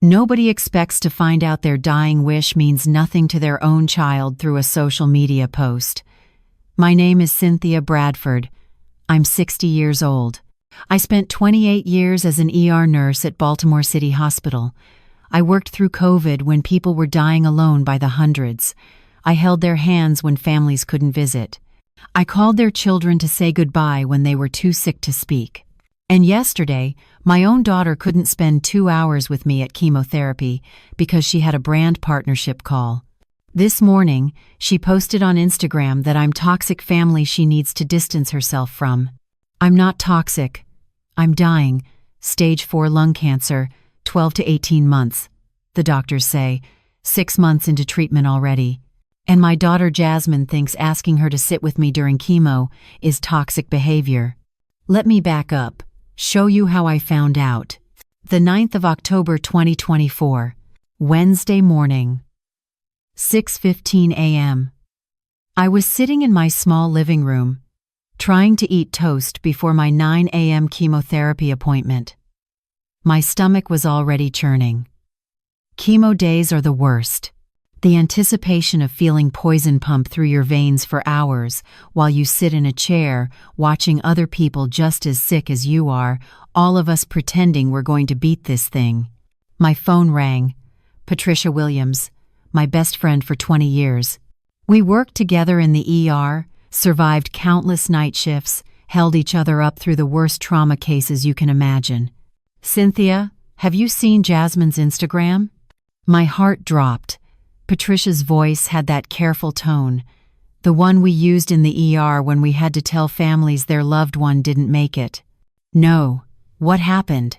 Nobody expects to find out their dying wish means nothing to their own child through a social media post. My name is Cynthia Bradford. I'm 60 years old. I spent 28 years as an ER nurse at Baltimore City Hospital. I worked through COVID when people were dying alone by the hundreds. I held their hands when families couldn't visit. I called their children to say goodbye when they were too sick to speak. And yesterday, my own daughter couldn't spend 2 hours with me at chemotherapy because she had a brand partnership call. This morning, she posted on Instagram that I'm toxic family she needs to distance herself from. I'm not toxic. I'm dying. Stage 4 lung cancer, 12 to 18 months, the doctors say, 6 months into treatment already. And my daughter Jasmine thinks asking her to sit with me during chemo is toxic behavior. Let me back up. Show you how I found out. The 9th of October 2024, Wednesday morning, 6:15 a.m. I was sitting in my small living room, trying to eat toast before my 9 a.m. chemotherapy appointment. My stomach was already churning. Chemo days are the worst. The anticipation of feeling poison pump through your veins for hours while you sit in a chair watching other people just as sick as you are, all of us pretending we're going to beat this thing. My phone rang. Patricia Williams, my best friend for 20 years. We worked together in the ER, survived countless night shifts, held each other up through the worst trauma cases you can imagine. Cynthia, have you seen Jasmine's Instagram? My heart dropped. Patricia's voice had that careful tone, the one we used in the ER when we had to tell families their loved one didn't make it. No. What happened?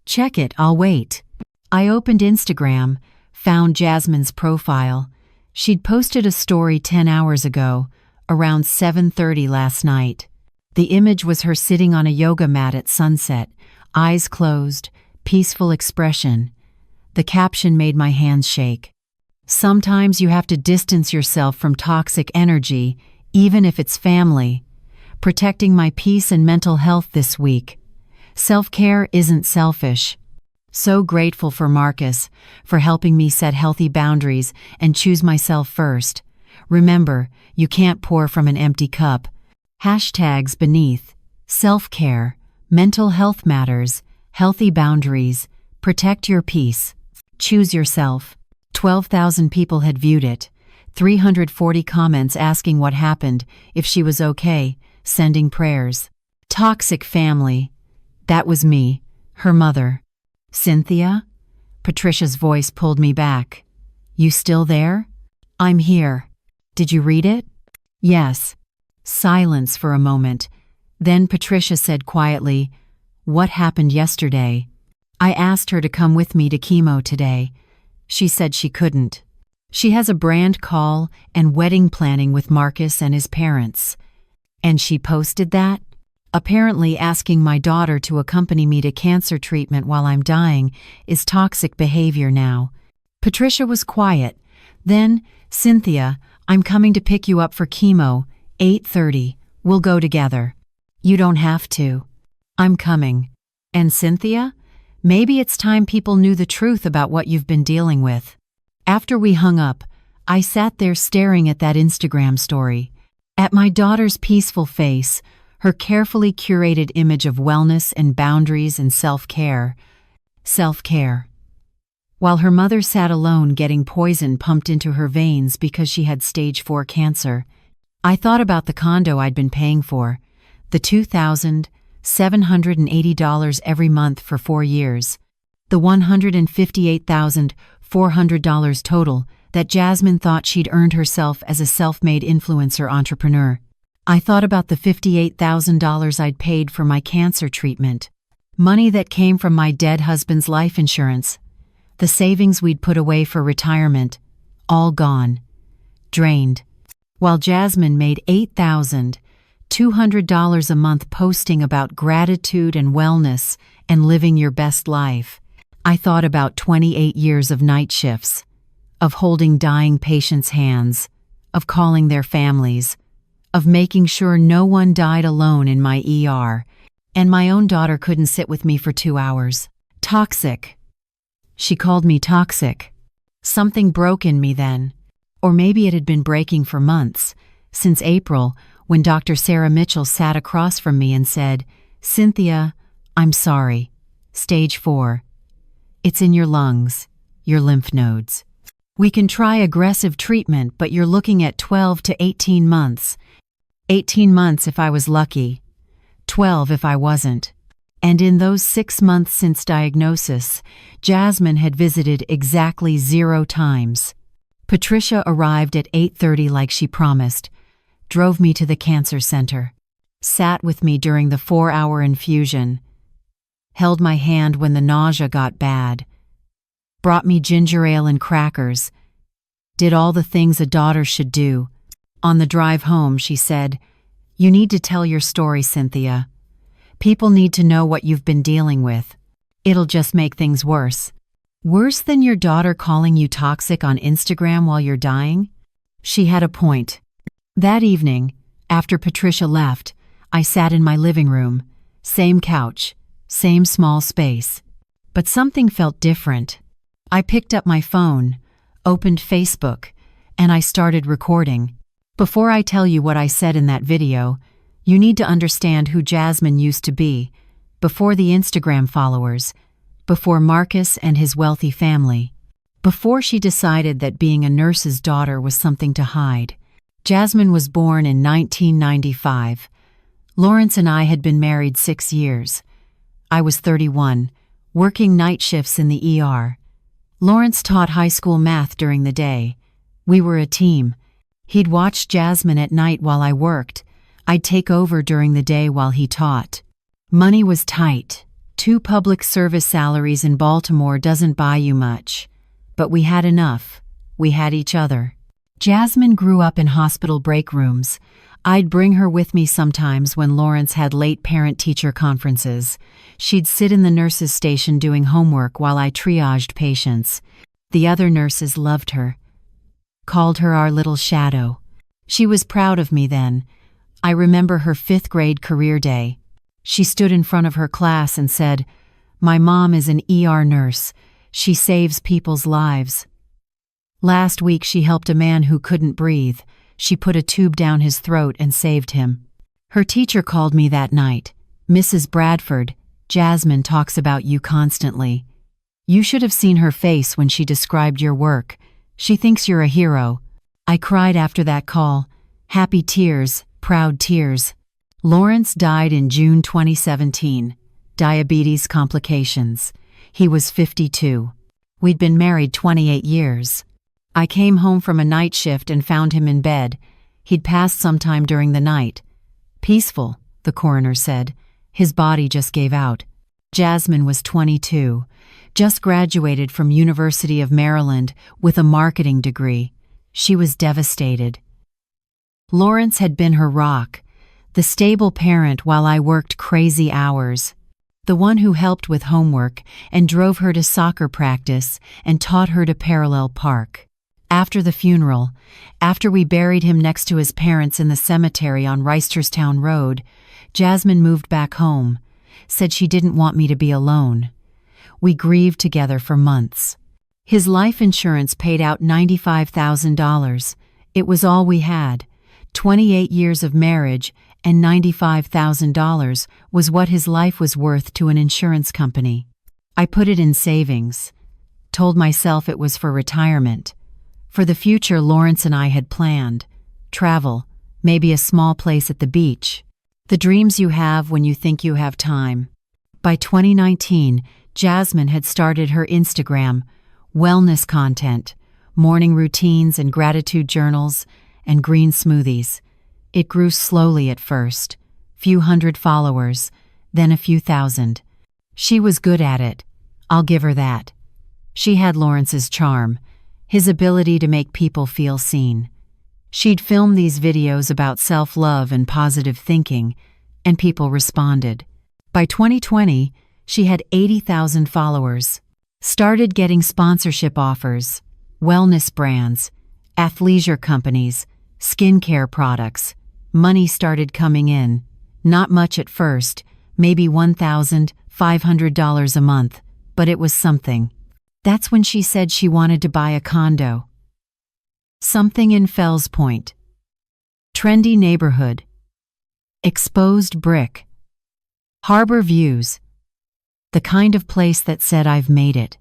Check it, I'll wait. I opened Instagram, found Jasmine's profile. She'd posted a story 10 hours ago, around 7:30 last night. The image was her sitting on a yoga mat at sunset, eyes closed, peaceful expression. The caption made my hands shake. Sometimes you have to distance yourself from toxic energy, even if it's family. Protecting my peace and mental health this week. Self-care isn't selfish. So grateful for Marcus, for helping me set healthy boundaries and choose myself first. Remember, you can't pour from an empty cup. Hashtags beneath. Self-care, mental health matters, healthy boundaries, protect your peace. Choose yourself. 12,000 people had viewed it. 340 comments asking what happened, if she was okay, sending prayers. Toxic family. That was me, her mother. Cynthia? Patricia's voice pulled me back. You still there? I'm here. Did you read it? Yes. Silence for a moment. Then Patricia said quietly, What happened yesterday? I asked her to come with me to chemo today. She said she couldn't. She has a brand call and wedding planning with Marcus and his parents. And she posted that? Apparently asking my daughter to accompany me to cancer treatment while I'm dying is toxic behavior now. Patricia was quiet. Then, Cynthia, I'm coming to pick you up for chemo, 8:30. We'll go together. You don't have to. I'm coming. And Cynthia? Maybe it's time people knew the truth about what you've been dealing with. After we hung up, I sat there staring at that Instagram story, at my daughter's peaceful face, her carefully curated image of wellness and boundaries and self-care. Self-care. While her mother sat alone getting poison pumped into her veins because she had stage 4 cancer, I thought about the condo I'd been paying for, the $2,780 every month for 4 years, the $158,400 total that Jasmine thought she'd earned herself as a self-made influencer entrepreneur. I thought about the $58,000 I'd paid for my cancer treatment, money that came from my dead husband's life insurance, the savings we'd put away for retirement, all gone, drained, while Jasmine made $8,200 a month posting about gratitude and wellness and living your best life. I thought about 28 years of night shifts, of holding dying patients' hands, of calling their families, of making sure no one died alone in my ER, and my own daughter couldn't sit with me for 2 hours. Toxic. She called me toxic. Something broke in me then. Or maybe it had been breaking for months, since April, when Dr. Sarah Mitchell sat across from me and said, "Cynthia, I'm sorry. Stage 4. It's in your lungs, your lymph nodes. We can try aggressive treatment, but you're looking at 12 to 18 months. 18 months if I was lucky, 12 if I wasn't." And in those 6 months since diagnosis, Jasmine had visited exactly 0 times. Patricia arrived at 8:30 like she promised, drove me to the cancer center, sat with me during the 4-hour infusion, held my hand when the nausea got bad, brought me ginger ale and crackers, did all the things a daughter should do. On the drive home, she said, "You need to tell your story, Cynthia. People need to know what you've been dealing with. It'll just make things worse." Worse than your daughter calling you toxic on Instagram while you're dying? She had a point. That evening, after Patricia left, I sat in my living room, same couch, same small space. But something felt different. I picked up my phone, opened Facebook, and I started recording. Before I tell you what I said in that video, you need to understand who Jasmine used to be, before the Instagram followers, before Marcus and his wealthy family, before she decided that being a nurse's daughter was something to hide. Jasmine was born in 1995. Lawrence and I had been married 6 years. I was 31, working night shifts in the ER. Lawrence taught high school math during the day. We were a team. He'd watch Jasmine at night while I worked. I'd take over during the day while he taught. Money was tight. 2 public service salaries in Baltimore doesn't buy you much. But we had enough. We had each other. Jasmine grew up in hospital break rooms. I'd bring her with me sometimes when Lawrence had late parent-teacher conferences. She'd sit in the nurses' station doing homework while I triaged patients. The other nurses loved her, called her our little shadow. She was proud of me then. I remember her 5th grade career day. She stood in front of her class and said, "My mom is an ER nurse. She saves people's lives. Last week she helped a man who couldn't breathe. She put a tube down his throat and saved him." Her teacher called me that night. "Mrs. Bradford, Jasmine talks about you constantly. You should have seen her face when she described your work. She thinks you're a hero." I cried after that call. Happy tears, proud tears. Lawrence died in June 2017. Diabetes complications. He was 52. We'd been married 28 years. I came home from a night shift and found him in bed. He'd passed sometime during the night. Peaceful, the coroner said. His body just gave out. Jasmine was 22, just graduated from University of Maryland with a marketing degree. She was devastated. Lawrence had been her rock, the stable parent while I worked crazy hours, the one who helped with homework and drove her to soccer practice and taught her to parallel park. After the funeral, after we buried him next to his parents in the cemetery on Reisterstown Road, Jasmine moved back home, said she didn't want me to be alone. We grieved together for months. His life insurance paid out $95,000. It was all we had. 28 years of marriage and $95,000 was what his life was worth to an insurance company. I put it in savings, told myself it was for retirement. For the future Lawrence and I had planned. Travel, maybe a small place at the beach. The dreams you have when you think you have time. By 2019, Jasmine had started her Instagram, wellness content, morning routines and gratitude journals, and green smoothies. It grew slowly at first, few hundred followers, then a few thousand. She was good at it, I'll give her that. She had Lawrence's charm, his ability to make people feel seen. She'd film these videos about self-love and positive thinking, and people responded. By 2020, she had 80,000 followers, started getting sponsorship offers, wellness brands, athleisure companies, skincare products. Money started coming in, not much at first, maybe $1,500 a month, but it was something. That's when she said she wanted to buy a condo. Something in Fells Point. Trendy neighborhood. Exposed brick. Harbor views. The kind of place that said I've made it.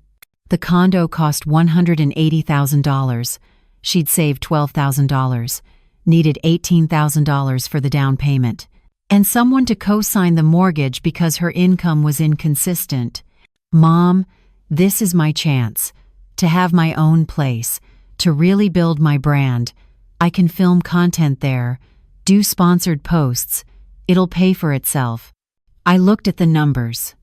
The condo cost $180,000. She'd saved $12,000. Needed $18,000 for the down payment. And someone to co-sign the mortgage because her income was inconsistent. Mom, this is my chance. To have my own place. To really build my brand. I can film content there. Do sponsored posts. It'll pay for itself. I looked at the numbers.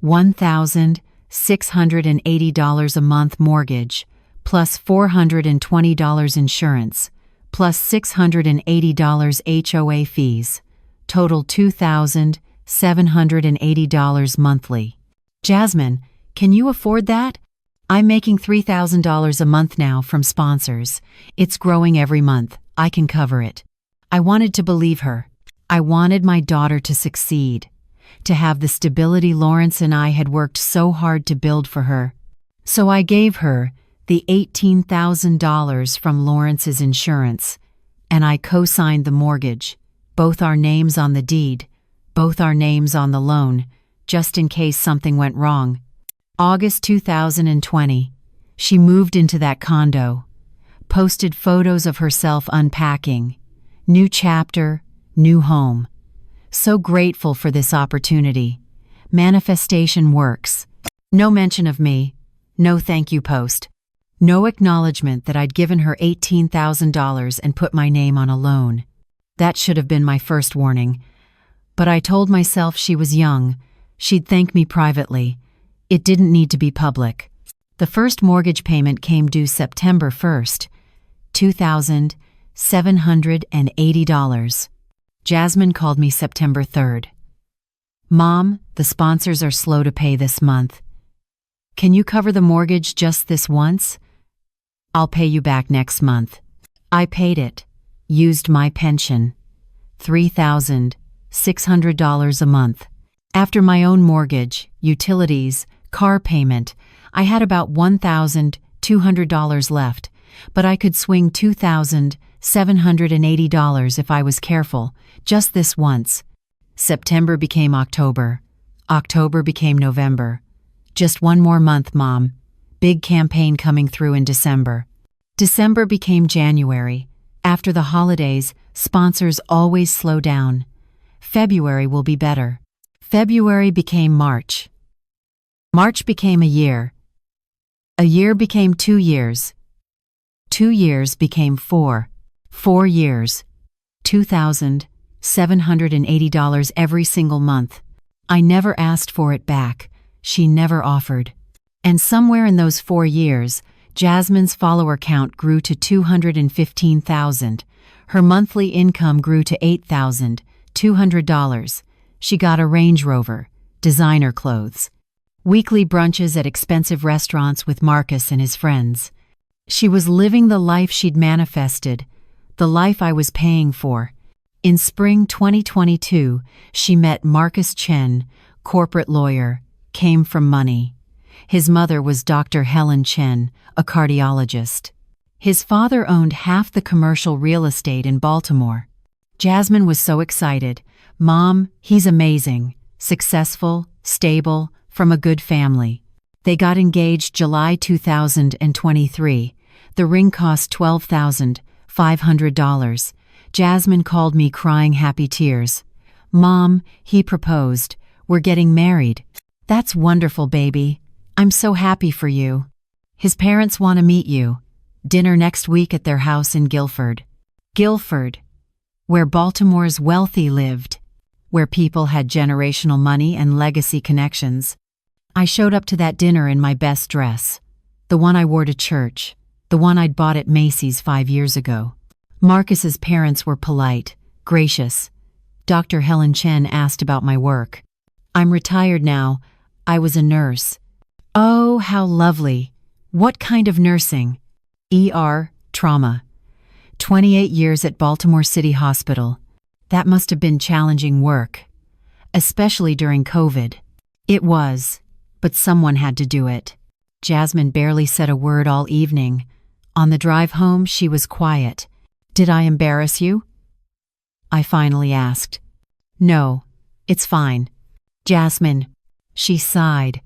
$1,680 a month mortgage, plus $420 insurance, plus $680 HOA fees. Total $2,780 monthly. Jasmine, can you afford that? I'm making $3,000 a month now from sponsors. It's growing every month. I can cover it. I wanted to believe her. I wanted my daughter to succeed, to have the stability Lawrence and I had worked so hard to build for her. So I gave her the $18,000 from Lawrence's insurance, and I co-signed the mortgage, both our names on the deed, both our names on the loan, just in case something went wrong. August 2020, she moved into that condo, posted photos of herself unpacking. New chapter, new home. So grateful for this opportunity. Manifestation works. No mention of me. No thank you post. No acknowledgement that I'd given her $18,000 and put my name on a loan. That should have been my first warning. But I told myself she was young. She'd thank me privately. It didn't need to be public. The first mortgage payment came due September 1st, $2,780. Jasmine called me September 3rd. Mom, the sponsors are slow to pay this month. Can you cover the mortgage just this once? I'll pay you back next month. I paid it. Used my pension. $3,600 a month. After my own mortgage, utilities, car payment, I had about $1,200 left, but I could swing $2,780 if I was careful, just this once. September became October. October became November. Just one more month, Mom. Big campaign coming through in December. December became January. After the holidays, sponsors always slow down. February will be better. February became March. March became a year. A year became 2 years. 2 years became 4. 4 years. $2,780 every single month. I never asked for it back. She never offered. And somewhere in those 4 years, Jasmine's follower count grew to 215,000. Her monthly income grew to $8,200. She got a Range Rover, designer clothes. Weekly brunches at expensive restaurants with Marcus and his friends. She was living the life she'd manifested, the life I was paying for. In spring 2022, she met Marcus Chen, corporate lawyer, came from money. His mother was Dr. Helen Chen, a cardiologist. His father owned half the commercial real estate in Baltimore. Jasmine was so excited. Mom, he's amazing, successful, stable, from a good family. They got engaged July 2023. The ring cost $12,500. Jasmine called me crying happy tears. Mom, he proposed. We're getting married. That's wonderful, baby. I'm so happy for you. His parents want to meet you. Dinner next week at their house in Guilford. Guilford, where Baltimore's wealthy lived, where people had generational money and legacy connections. I showed up to that dinner in my best dress, the one I wore to church, the one I'd bought at Macy's 5 years ago. Marcus's parents were polite, gracious. Dr. Helen Chen asked about my work. I'm retired now. I was a nurse. Oh, how lovely. What kind of nursing? ER, trauma. 28 years at Baltimore City Hospital. That must have been challenging work, especially during COVID. It was, but someone had to do it. Jasmine barely said a word all evening. On the drive home, she was quiet. "Did I embarrass you?" I finally asked. "No, it's fine." "Jasmine," she sighed.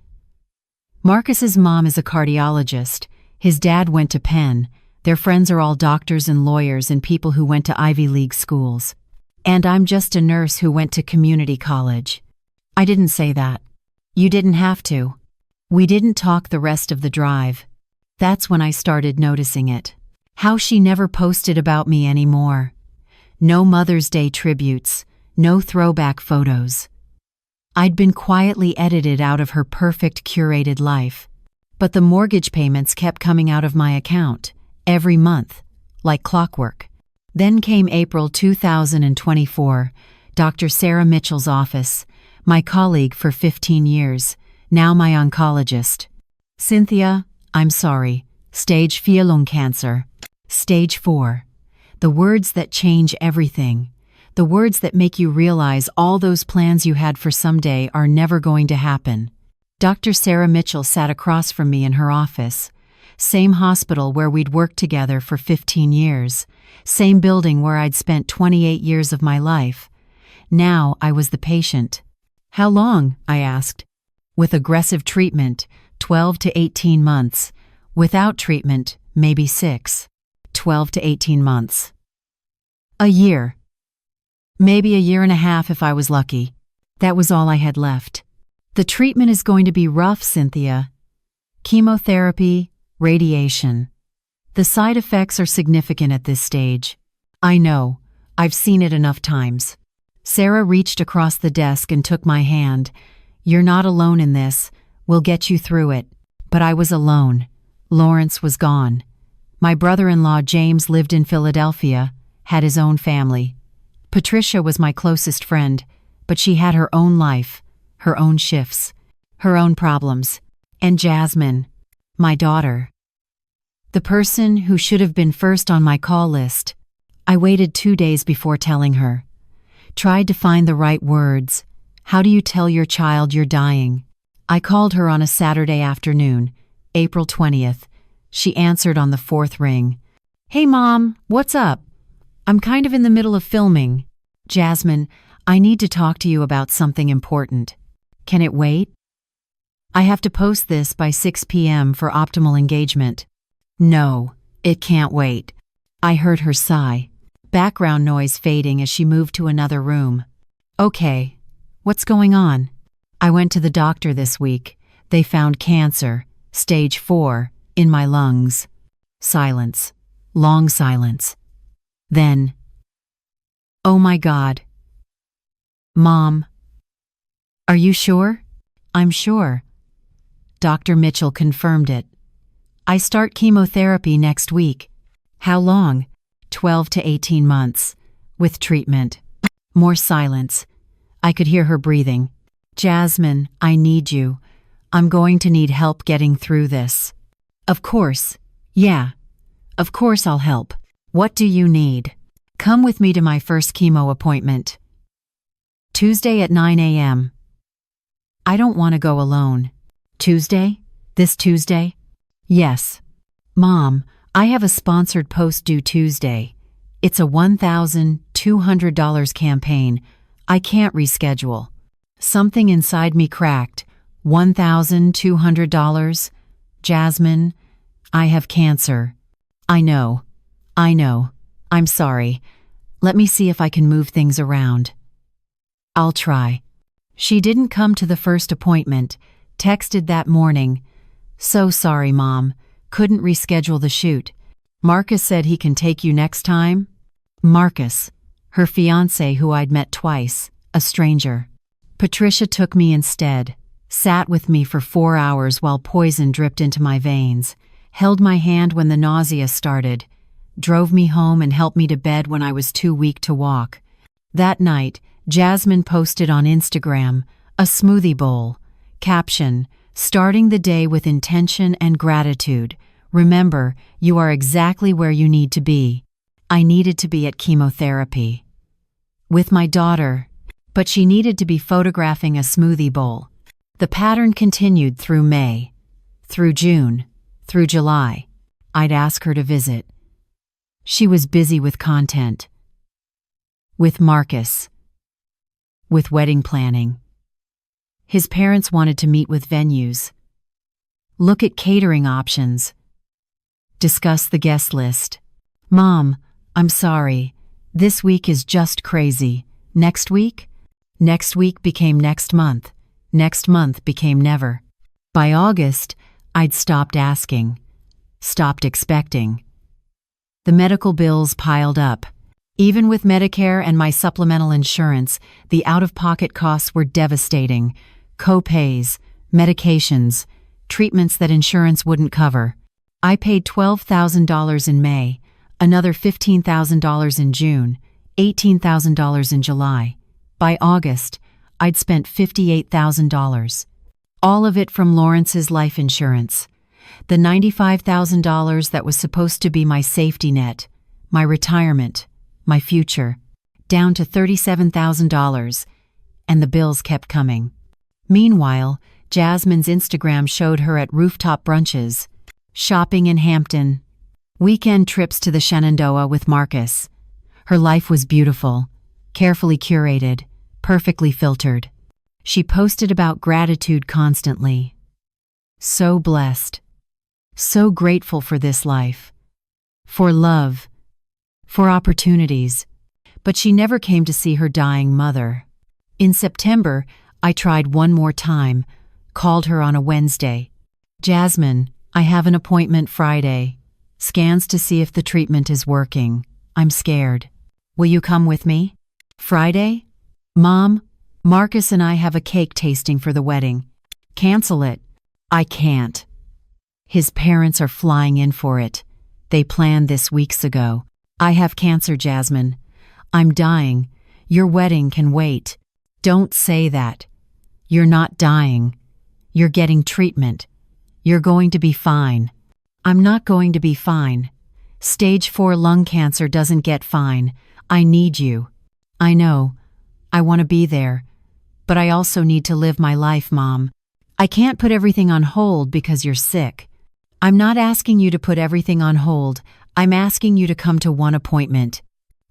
Marcus's mom is a cardiologist. His dad went to Penn. Their friends are all doctors and lawyers and people who went to Ivy League schools. And I'm just a nurse who went to community college. I didn't say that. You didn't have to. We didn't talk the rest of the drive. That's when I started noticing it. How she never posted about me anymore. No Mother's Day tributes, no throwback photos. I'd been quietly edited out of her perfect curated life. But the mortgage payments kept coming out of my account, every month, like clockwork. Then came April 2024, Dr. Sarah Mitchell's office, my colleague for 15 years, now my oncologist. "Cynthia, I'm sorry. Stage 4 lung cancer. Stage 4. The words that change everything. The words that make you realize all those plans you had for someday are never going to happen." Dr. Sarah Mitchell sat across from me in her office. Same hospital where we'd worked together for 15 years. Same building where I'd spent 28 years of my life. Now I was the patient. "How long?" I asked. "With aggressive treatment, 12 to 18 months. Without treatment, maybe 6. 12 to 18 months. A year. Maybe a year and a half if I was lucky." That was all I had left. "The treatment is going to be rough, Cynthia. Chemotherapy, radiation. The side effects are significant at this stage." "I know. I've seen it enough times." Sarah reached across the desk and took my hand. "You're not alone in this. We'll get you through it." But I was alone. Lawrence was gone. My brother-in-law James lived in Philadelphia, had his own family. Patricia was my closest friend, but she had her own life, her own shifts, her own problems. And Jasmine, my daughter. The person who should have been first on my call list. I waited 2 days before telling her. Tried to find the right words. How do you tell your child you're dying? I called her on a Saturday afternoon, April 20th. She answered on the 4th ring. "Hey Mom, what's up? I'm kind of in the middle of filming. Jasmine, I need to talk to you about something important. Can it wait? I have to post this by 6 p.m. for optimal engagement." "No, it can't wait." I heard her sigh, background noise fading as she moved to another room. "Okay, what's going on?" "I went to the doctor this week. They found cancer, stage 4, in my lungs." Silence. Long silence. Then, "Oh my God. Mom. Are you sure?" "I'm sure." Dr. Mitchell confirmed it. "I start chemotherapy next week." "How long?" 12 to 18 months. With treatment. More silence. I could hear her breathing. "Jasmine, I need you. I'm going to need help getting through this." "Of course. Yeah. Of course I'll help. What do you need?" "Come with me to my first chemo appointment. Tuesday at 9 a.m. "I don't want to go alone." "Tuesday? This Tuesday?" "Yes." "Mom, I have a sponsored post due Tuesday. It's a $1,200 campaign. I can't reschedule." Something inside me cracked. $1,200? "Jasmine, I have cancer." I know. I'm sorry. Let me see if I can move things around." "I'll try." She didn't come to the first appointment, texted that morning. "So sorry, Mom. Couldn't reschedule the shoot. Marcus said he can take you next time?" Marcus, her fiancé who I'd met twice, a stranger. Patricia took me instead, sat with me for 4 hours while poison dripped into my veins, held my hand when the nausea started, drove me home and helped me to bed when I was too weak to walk. That night, Jasmine posted on Instagram, a smoothie bowl. Caption, "Starting the day with intention and gratitude. Remember, you are exactly where you need to be." I needed to be at chemotherapy. With my daughter, but she needed to be photographing a smoothie bowl. The pattern continued through May. Through June, through July, I'd ask her to visit. She was busy with content, with Marcus, with wedding planning. His parents wanted to meet with venues, look at catering options, discuss the guest list. Mom, I'm sorry. This week is just crazy. Next week? Next week became next month. Next month became never. By August, I'd stopped asking, stopped expecting. The medical bills piled up. Even with Medicare and my supplemental insurance, the out-of-pocket costs were devastating. Co-pays, medications, treatments that insurance wouldn't cover. I paid $12,000 in May, another $15,000 in June, $18,000 in July. By August, I'd spent $58,000. All of it from Lawrence's life insurance. The $95,000 that was supposed to be my safety net, my retirement, my future, down to $37,000, and the bills kept coming. Meanwhile, Jasmine's Instagram showed her at rooftop brunches, shopping in Hampton, weekend trips to the Shenandoah with Marcus. Her life was beautiful, carefully curated, perfectly filtered. She posted about gratitude constantly. So blessed, so grateful for this life, for love, for opportunities. But she never came to see her dying mother. In September, I tried one more time, called her on a Wednesday. Jasmine, I have an appointment Friday. Scans to see if the treatment is working. I'm scared. Will you come with me? Friday? Mom, Marcus and I have a cake tasting for the wedding. Cancel it. I can't. His parents are flying in for it. They planned this weeks ago. I have cancer, Jasmine. I'm dying. Your wedding can wait. Don't say that. You're not dying. You're getting treatment. You're going to be fine. I'm not going to be fine. Stage 4 lung cancer doesn't get fine. I need you. I know. I want to be there. But I also need to live my life, Mom. I can't put everything on hold because you're sick. I'm not asking you to put everything on hold. I'm asking you to come to one appointment.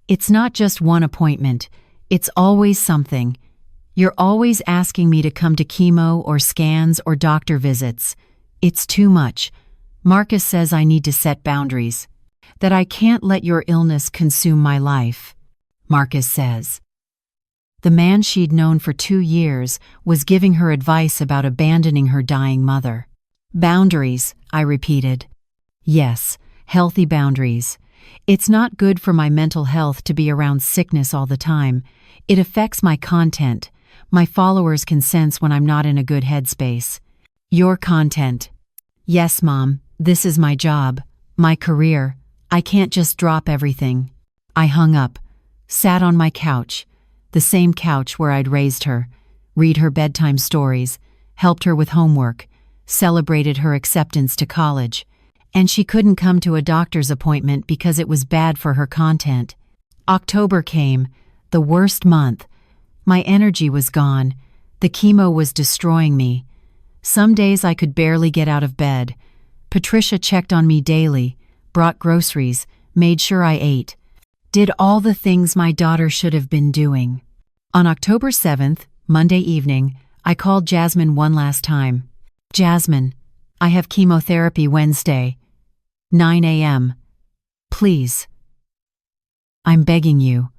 It's not just one appointment. It's always something. You're always asking me to come to chemo or scans or doctor visits. It's too much. Marcus says I need to set boundaries. That I can't let your illness consume my life. Marcus says. The man she'd known for 2 years was giving her advice about abandoning her dying mother. Boundaries, I repeated. Yes, healthy boundaries. It's not good for my mental health to be around sickness all the time. It affects my content. My followers can sense when I'm not in a good headspace. Your content. Yes, Mom, this is my job, my career. I can't just drop everything. I hung up, sat on my couch, the same couch where I'd raised her, read her bedtime stories, helped her with homework, celebrated her acceptance to college. And she couldn't come to a doctor's appointment because it was bad for her content. October came, the worst month. My energy was gone. The chemo was destroying me. Some days I could barely get out of bed. Patricia checked on me daily, brought groceries, made sure I ate. Did all the things my daughter should have been doing. On October 7th, Monday evening, I called Jasmine one last time. Jasmine, I have chemotherapy Wednesday, 9 a.m. Please. I'm begging you.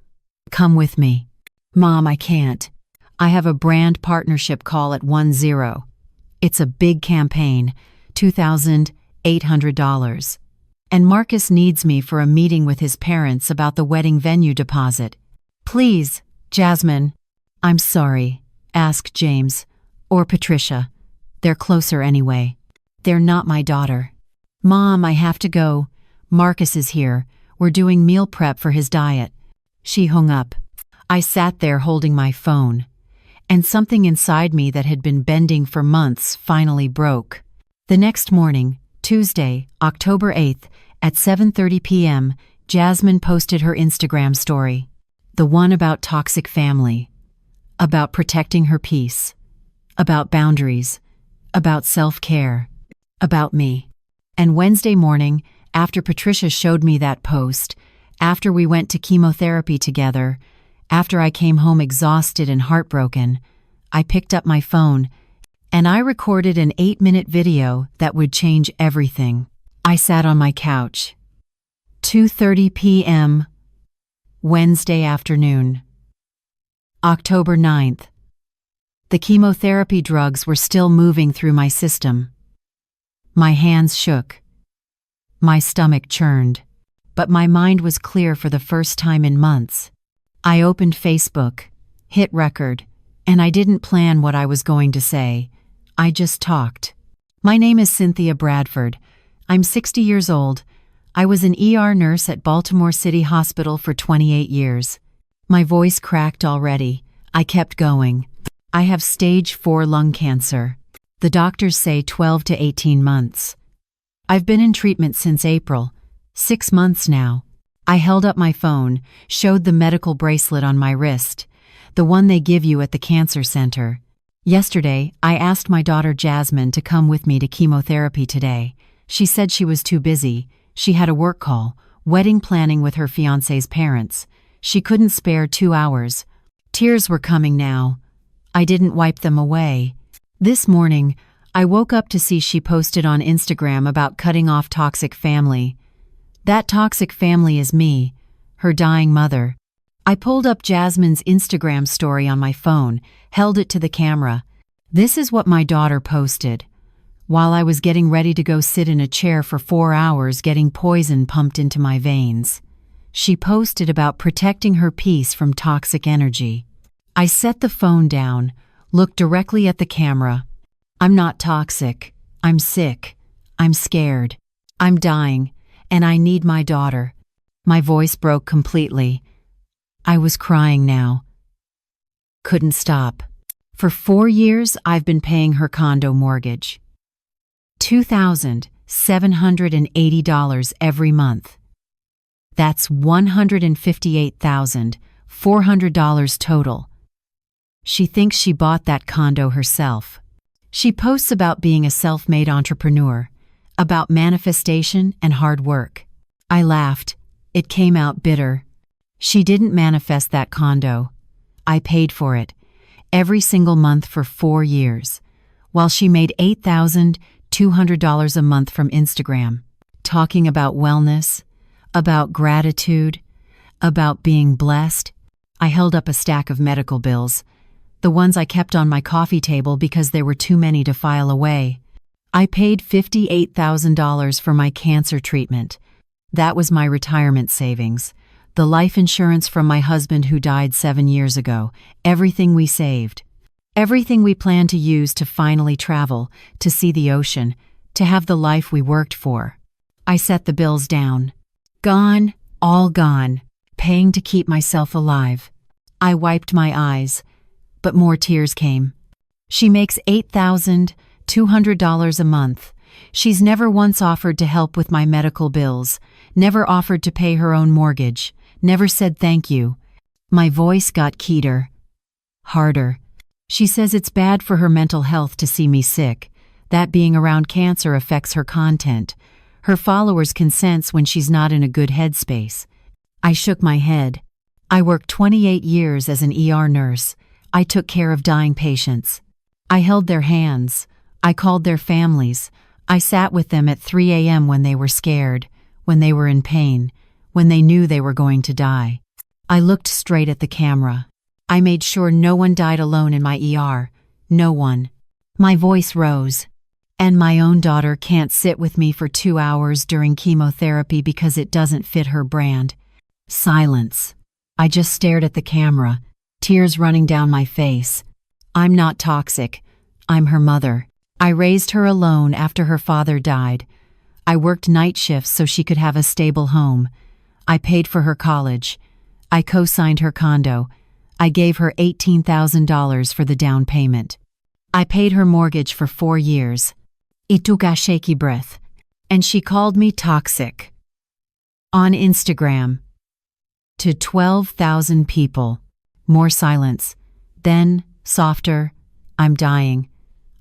Come with me. Mom, I can't. I have a brand partnership call at 1-0. It's a big campaign, $2,800. And Marcus needs me for a meeting with his parents about the wedding venue deposit. Please, Jasmine. I'm sorry. Ask James. Or Patricia. They're closer anyway. They're not my daughter. Mom, I have to go. Marcus is here. We're doing meal prep for his diet. She hung up. I sat there holding my phone. And something inside me that had been bending for months finally broke. The next morning, Tuesday, October 8th, at 7:30 p.m., Jasmine posted her Instagram story. The one about toxic family. About protecting her peace. About boundaries. About self-care. About me. And Wednesday morning, after Patricia showed me that post, after we went to chemotherapy together, after I came home exhausted and heartbroken, I picked up my phone and I recorded an 8-minute video that would change everything. I sat on my couch. 2:30 p.m. Wednesday afternoon. October 9th. The chemotherapy drugs were still moving through my system. My hands shook. My stomach churned. But my mind was clear for the first time in months. I opened Facebook, hit record, and I didn't plan what I was going to say. I just talked. My name is Cynthia Bradford. I'm 60 years old. I was an ER nurse at Baltimore City Hospital for 28 years. My voice cracked already. I kept going. I have stage 4 lung cancer. The doctors say 12 to 18 months. I've been in treatment since April. 6 months now. I held up my phone, showed the medical bracelet on my wrist, the one they give you at the cancer center. Yesterday, I asked my daughter Jasmine to come with me to chemotherapy today. She said she was too busy. She had a work call, wedding planning with her fiancé's parents. She couldn't spare 2 hours. Tears were coming now. I didn't wipe them away. This morning, I woke up to see she posted on Instagram about cutting off toxic family. That toxic family is me, her dying mother. I pulled up Jasmine's Instagram story on my phone, held it to the camera. This is what my daughter posted. While I was getting ready to go sit in a chair for 4 hours getting poison pumped into my veins, she posted about protecting her peace from toxic energy. I set the phone down, looked directly at the camera. I'm not toxic. I'm sick. I'm scared. I'm dying, and I need my daughter. My voice broke completely. I was crying now. Couldn't stop. For 4 years, I've been paying her condo mortgage. $2,780 every month. That's $158,400 total. She thinks she bought that condo herself. She posts about being a self-made entrepreneur, about manifestation and hard work. I laughed. It came out bitter. She didn't manifest that condo. I paid for it, every single month for 4 years, while she made $8,200 a month from Instagram, talking about wellness, about gratitude, about being blessed. I held up a stack of medical bills, the ones I kept on my coffee table because there were too many to file away. I paid $58,000 for my cancer treatment. That was my retirement savings, the life insurance from my husband who died 7 years ago, everything we saved. Everything we planned to use to finally travel, to see the ocean, to have the life we worked for. I set the bills down. Gone, all gone, paying to keep myself alive. I wiped my eyes, but more tears came. She makes $8,200 a month. She's never once offered to help with my medical bills, never offered to pay her own mortgage, never said thank you. My voice got keyeder, harder. She says it's bad for her mental health to see me sick, that being around cancer affects her content. Her followers can sense when she's not in a good headspace. I shook my head. I worked 28 years as an ER nurse. I took care of dying patients. I held their hands. I called their families. I sat with them at 3 a.m. when they were scared, when they were in pain, when they knew they were going to die. I looked straight at the camera. I made sure no one died alone in my ER. No one. My voice rose. And my own daughter can't sit with me for 2 hours during chemotherapy because it doesn't fit her brand. Silence. I just stared at the camera, tears running down my face. I'm not toxic. I'm her mother. I raised her alone after her father died. I worked night shifts so she could have a stable home. I paid for her college. I co-signed her condo. I gave her $18,000 for the down payment. I paid her mortgage for 4 years. It took a shaky breath, and she called me toxic. On Instagram. To 12,000 people. More silence. Then, softer, I'm dying.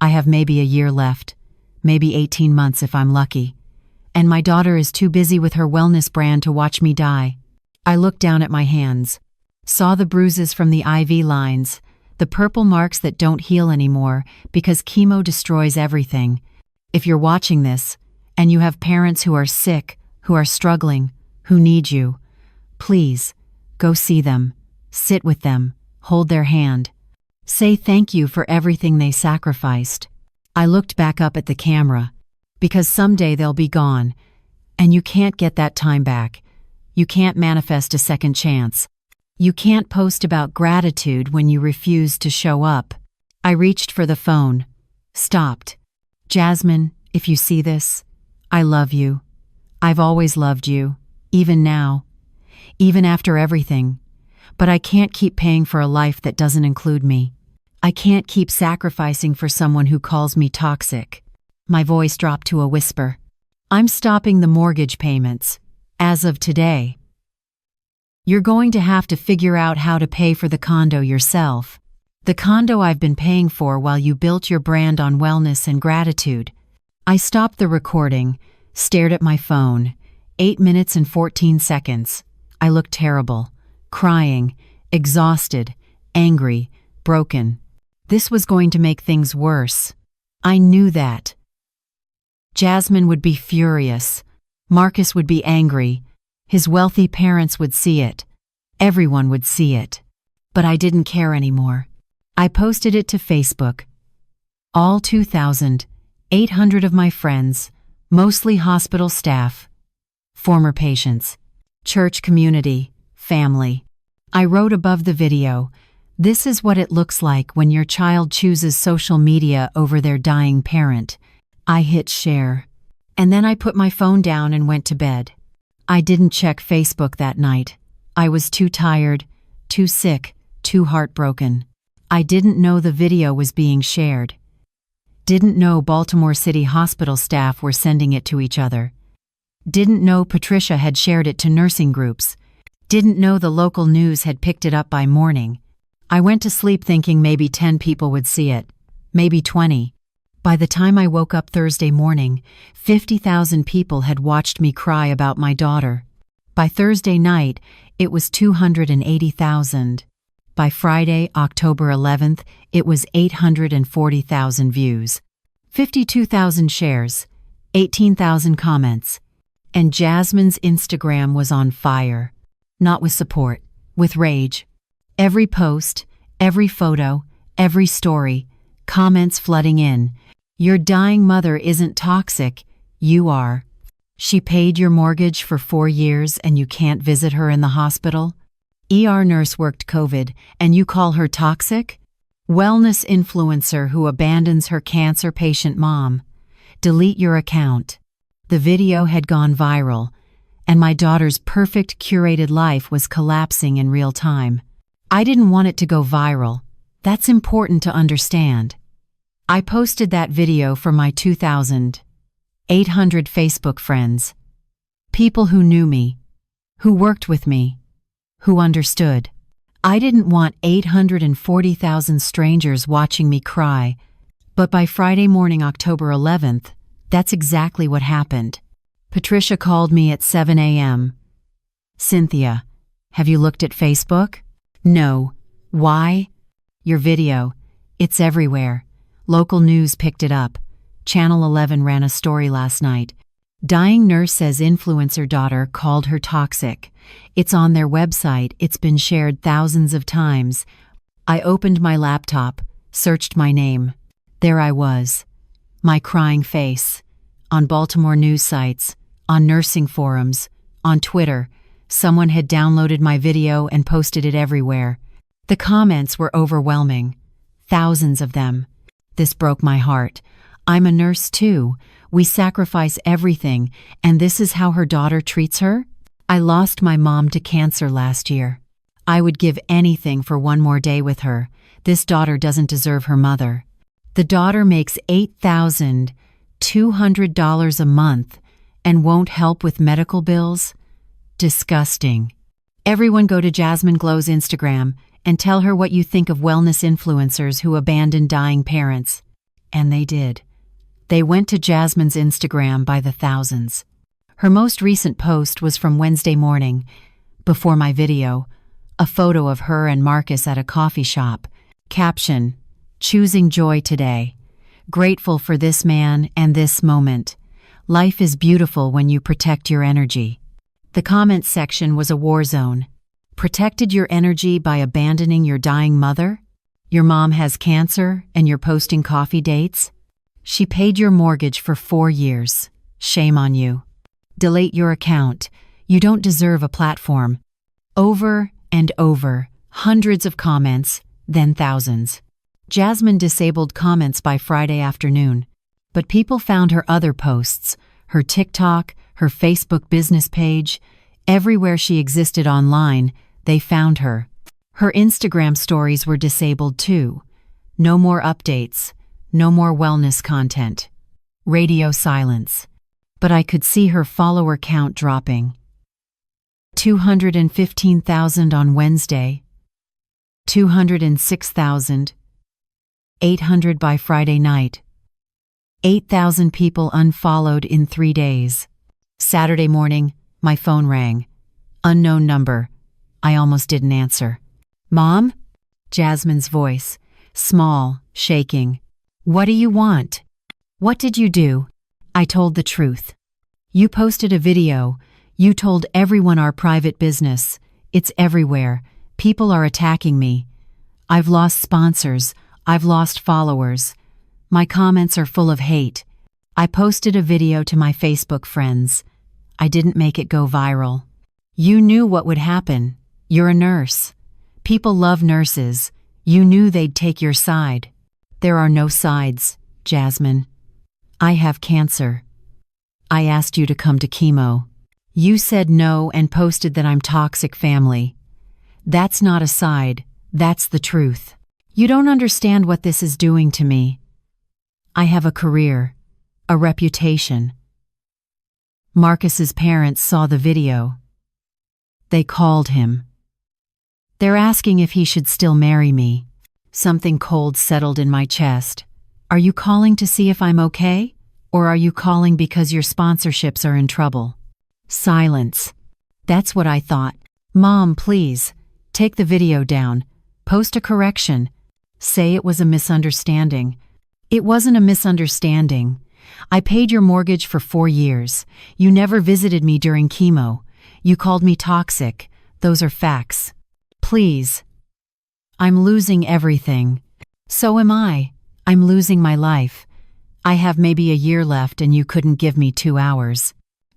I have maybe a year left. maybe 18 months if I'm lucky. And my daughter is too busy with her wellness brand to watch me die. I looked down at my hands, saw the bruises from the IV lines, the purple marks that don't heal anymore because chemo destroys everything. If you're watching this, and you have parents who are sick, who are struggling, who need you, please, go see them, sit with them, hold their hand. Say thank you for everything they sacrificed. I looked back up at the camera, because someday they'll be gone, and you can't get that time back. You can't manifest a second chance. You can't post about gratitude when you refuse to show up. I reached for the phone, stopped. Jasmine, if you see this, I love you. I've always loved you, even now, even after everything. But I can't keep paying for a life that doesn't include me. I can't keep sacrificing for someone who calls me toxic. My voice dropped to a whisper. I'm stopping the mortgage payments, as of today. You're going to have to figure out how to pay for the condo yourself. The condo I've been paying for while you built your brand on wellness and gratitude. I stopped the recording, stared at my phone. 8 minutes and 14 seconds. I looked terrible, crying, exhausted, angry, broken. This was going to make things worse. I knew that. Jasmine would be furious. Marcus would be angry. His wealthy parents would see it. Everyone would see it. But I didn't care anymore. I posted it to Facebook. All 2,800 of my friends, mostly hospital staff, former patients, church community, family. I wrote above the video, "This is what it looks like when your child chooses social media over their dying parent." I hit share. And then I put my phone down and went to bed. I didn't check Facebook that night. I was too tired, too sick, too heartbroken. I didn't know the video was being shared. Didn't know Baltimore City hospital staff were sending it to each other. Didn't know Patricia had shared it to nursing groups. Didn't know the local news had picked it up by morning. I went to sleep thinking maybe 10 people would see it, maybe 20. By the time I woke up Thursday morning, 50,000 people had watched me cry about my daughter. By Thursday night, it was 280,000. By Friday, October 11th, it was 840,000 views, 52,000 shares, 18,000 comments. And Jasmine's Instagram was on fire. Not with support, with rage. Every post, every photo, every story, comments flooding in. Your dying mother isn't toxic, you are. She paid your mortgage for 4 years and you can't visit her in the hospital? ER nurse worked COVID and you call her toxic? Wellness influencer who abandons her cancer patient mom. Delete your account. The video had gone viral, and my daughter's perfect curated life was collapsing in real time. I didn't want it to go viral. That's important to understand. I posted that video for my 2,800 Facebook friends. People who knew me, who worked with me, who understood. I didn't want 840,000 strangers watching me cry, but by Friday morning, October 11th, that's exactly what happened. Patricia called me at 7 a.m. "Cynthia, have you looked at Facebook?" "No." "Why?" "Your video. It's everywhere. Local news picked it up. Channel 11 ran a story last night. Dying nurse says influencer daughter called her toxic. It's on their website. It's been shared thousands of times." I opened my laptop, searched my name. There I was. My crying face. On Baltimore news sites, on nursing forums, on Twitter. Someone had downloaded my video and posted it everywhere. The comments were overwhelming. Thousands of them. This broke my heart. I'm a nurse too. We sacrifice everything, and this is how her daughter treats her? I lost my mom to cancer last year. I would give anything for one more day with her. This daughter doesn't deserve her mother. The daughter makes $8,200 a month and won't help with medical bills? Disgusting. Everyone go to Jasmine Glow's Instagram and tell her what you think of wellness influencers who abandon dying parents. And they did. They went to Jasmine's Instagram by the thousands. Her most recent post was from Wednesday morning, before my video, a photo of her and Marcus at a coffee shop. Caption: "Choosing joy today. Grateful for this man and this moment. Life is beautiful when you protect your energy." The comment section was a war zone. Protected your energy by abandoning your dying mother? Your mom has cancer and you're posting coffee dates? She paid your mortgage for 4 years. Shame on you. Delete your account. You don't deserve a platform. Over and over, hundreds of comments, then thousands. Jasmine disabled comments by Friday afternoon, but people found her other posts, her TikTok, her Facebook business page. Everywhere she existed online, they found her. Her Instagram stories were disabled too. No more updates, no more wellness content. Radio silence. But I could see her follower count dropping. 215,000 on Wednesday, 206,000, 800 by Friday night. 8,000 people unfollowed in 3 days. Saturday morning, my phone rang. Unknown number. I almost didn't answer. "Mom?" Jasmine's voice, small, shaking. "What do you want?" "What did you do?" I told the truth. "You posted a video. You told everyone our private business. It's everywhere. People are attacking me. I've lost sponsors. I've lost followers. My comments are full of hate. I posted a video to my Facebook friends. I didn't make it go viral. You knew what would happen. You're a nurse. People love nurses. You knew they'd take your side." "There are no sides, Jasmine. I have cancer. I asked you to come to chemo. You said no and posted that I'm toxic family. That's not a side, that's the truth. You don't understand what this is doing to me. I have a career, a reputation." Marcus's parents saw the video. They called him. They're asking if he should still marry me. Something cold settled in my chest. "Are you calling to see if I'm okay? Or are you calling because your sponsorships are in trouble?" Silence. That's what I thought. "Mom, please, take the video down. Post a correction. Say it was a misunderstanding." "It wasn't a misunderstanding. I paid your mortgage for 4 years. You never visited me during chemo. You called me toxic. Those are facts. Please." "I'm losing everything. So am I. I'm losing my life. I have maybe a year left and you couldn't give me 2 hours.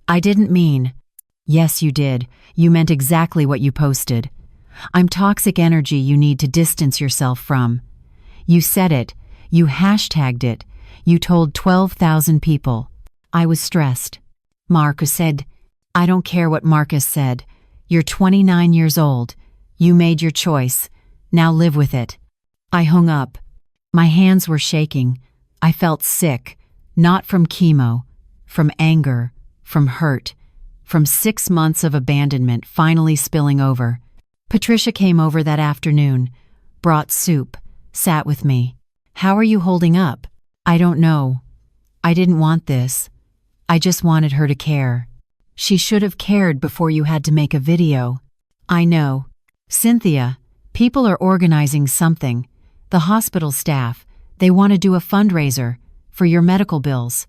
I didn't mean." "Yes, you did. You meant exactly what you posted. I'm toxic energy you need to distance yourself from. You said it. You hashtagged it. You told 12,000 people. I was stressed." Marcus said, "I don't care what Marcus said. You're 29 years old. You made your choice. Now live with it." I hung up. My hands were shaking. I felt sick, not from chemo, from anger, from hurt, from 6 months of abandonment finally spilling over. Patricia came over that afternoon, brought soup, sat with me. "How are you holding up?" "I don't know. I didn't want this. I just wanted her to care." "She should have cared before you had to make a video." "I know. Cynthia, people are organizing something. The hospital staff, they want to do a fundraiser for your medical bills."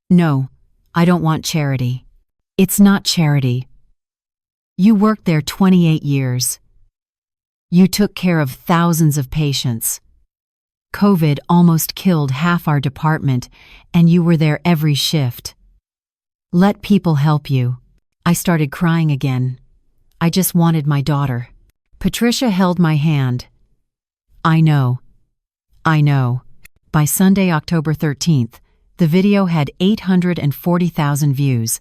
"No, I don't want charity." "It's not charity. You worked there 28 years. You took care of thousands of patients. COVID almost killed half our department, and you were there every shift. Let people help you." I started crying again. I just wanted my daughter. Patricia held my hand. "I know. I know." By Sunday, October 13th, the video had 840,000 views.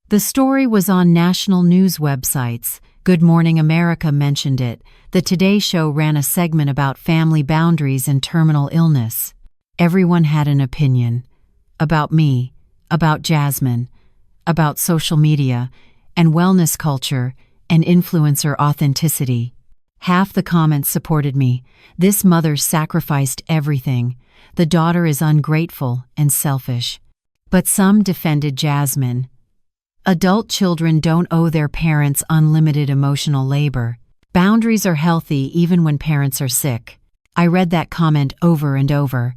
The story was on national news websites. Good Morning America mentioned it. The Today Show ran a segment about family boundaries and terminal illness. Everyone had an opinion. About me, about Jasmine, about social media, and wellness culture, and influencer authenticity. Half the comments supported me. "This mother sacrificed everything. The daughter is ungrateful and selfish." But some defended Jasmine. Adult children don't owe their parents unlimited emotional labor. Boundaries are healthy even when parents are sick. I read that comment over and over.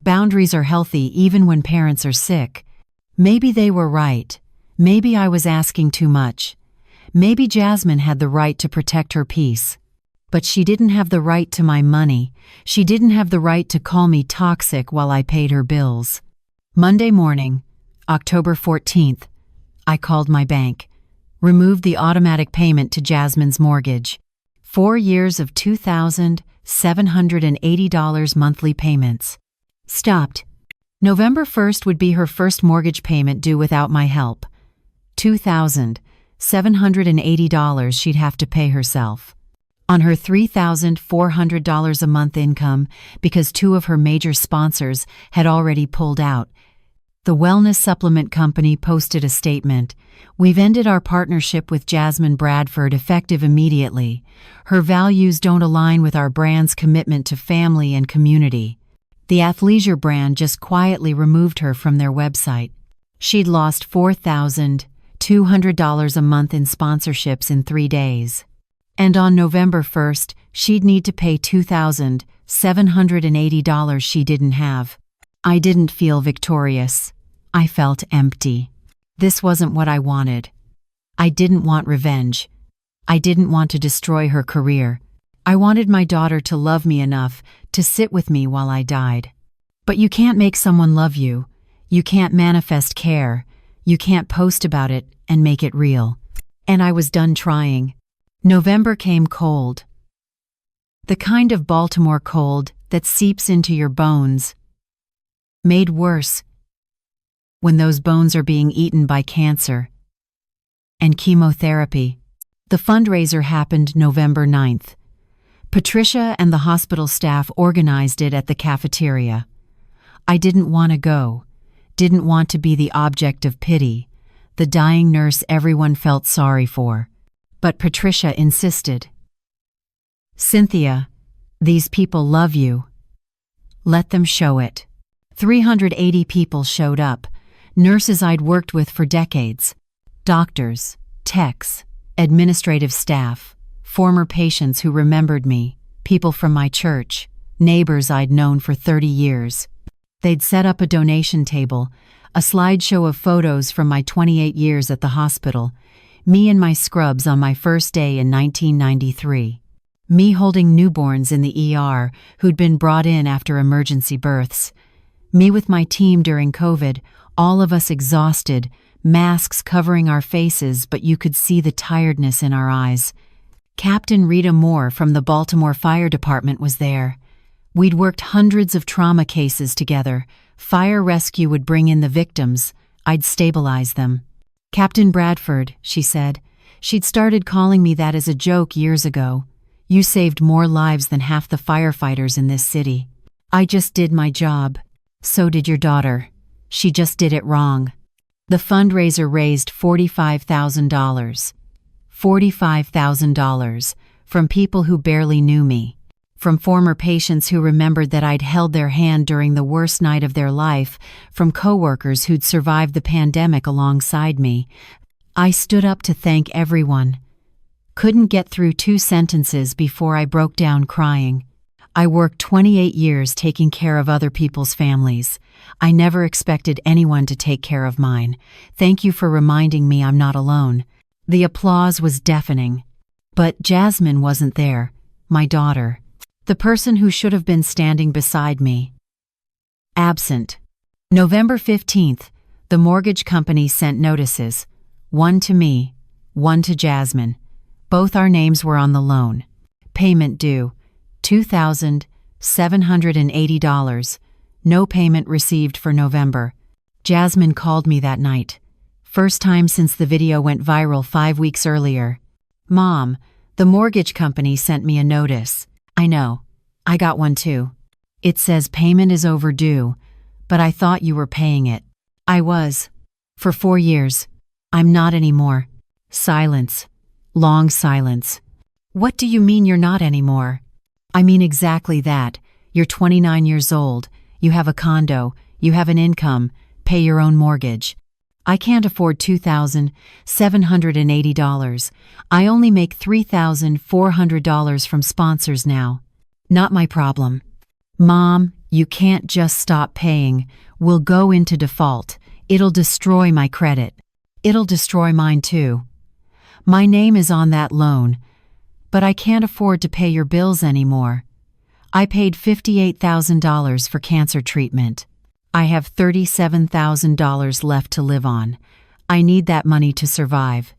Boundaries are healthy even when parents are sick. Maybe they were right. Maybe I was asking too much. Maybe Jasmine had the right to protect her peace. But she didn't have the right to my money. She didn't have the right to call me toxic while I paid her bills. Monday morning, October 14th, I called my bank, removed the automatic payment to Jasmine's mortgage. 4 years of $2,780 monthly payments. Stopped. November 1st would be her first mortgage payment due without my help. $2,780 she'd have to pay herself. On her $3,400 a month income because 2 of her major sponsors had already pulled out. The wellness supplement company posted a statement. We've ended our partnership with Jasmine Bradford effective immediately. Her values don't align with our brand's commitment to family and community. The athleisure brand just quietly removed her from their website. She'd lost $4,200 a month in sponsorships in 3 days. And on November 1st, she'd need to pay $2,780 she didn't have. I didn't feel victorious. I felt empty. This wasn't what I wanted. I didn't want revenge. I didn't want to destroy her career. I wanted my daughter to love me enough to sit with me while I died. But you can't make someone love you. You can't manifest care. You can't post about it and make it real. And I was done trying. November came cold. The kind of Baltimore cold that seeps into your bones. Made worse when those bones are being eaten by cancer and chemotherapy. The fundraiser happened November 9th. Patricia and the hospital staff organized it at the cafeteria. I didn't want to go, didn't want to be the object of pity, the dying nurse everyone felt sorry for. But Patricia insisted. Cynthia, these people love you. Let them show it. 380 people showed up, nurses I'd worked with for decades, doctors, techs, administrative staff, former patients who remembered me, people from my church, neighbors I'd known for 30 years. They'd set up a donation table, a slideshow of photos from my 28 years at the hospital, me and my scrubs on my first day in 1993. Me holding newborns in the ER who'd been brought in after emergency births. Me with my team during COVID, all of us exhausted, masks covering our faces, but you could see the tiredness in our eyes. Captain Rita Moore from the Baltimore Fire Department was there. We'd worked hundreds of trauma cases together. Fire rescue would bring in the victims. I'd stabilize them. Captain Bradford, she said. She'd started calling me that as a joke years ago. You saved more lives than half the firefighters in this city. I just did my job. So did your daughter. She just did it wrong. The fundraiser raised $45,000. $45,000 from people who barely knew me, from former patients who remembered that I'd held their hand during the worst night of their life, from coworkers who'd survived the pandemic alongside me. I stood up to thank everyone. Couldn't get through 2 sentences before I broke down crying. I worked 28 years taking care of other people's families. I never expected anyone to take care of mine. Thank you for reminding me I'm not alone. The applause was deafening. But Jasmine wasn't there, my daughter. The person who should have been standing beside me. Absent. November 15th, the mortgage company sent notices. 1 to me, 1 to Jasmine. Both our names were on the loan. Payment due. $2,780. No payment received for November. Jasmine called me that night. First time since the video went viral 5 weeks earlier. Mom, the mortgage company sent me a notice. I know. I got one too. It says payment is overdue, but I thought you were paying it. I was. For 4 years. I'm not anymore. Silence. Long silence. What do you mean you're not anymore? I mean exactly that. You're 29 years old. You have a condo. You have an income. pay your own mortgage. I can't afford $2,780. I only make $3,400 from sponsors now. Not my problem. Mom, you can't just stop paying. We'll go into default. It'll destroy my credit. It'll destroy mine too. My name is on that loan, but I can't afford to pay your bills anymore. I paid $58,000 for cancer treatment. I have $37,000 left to live on. I need that money to survive.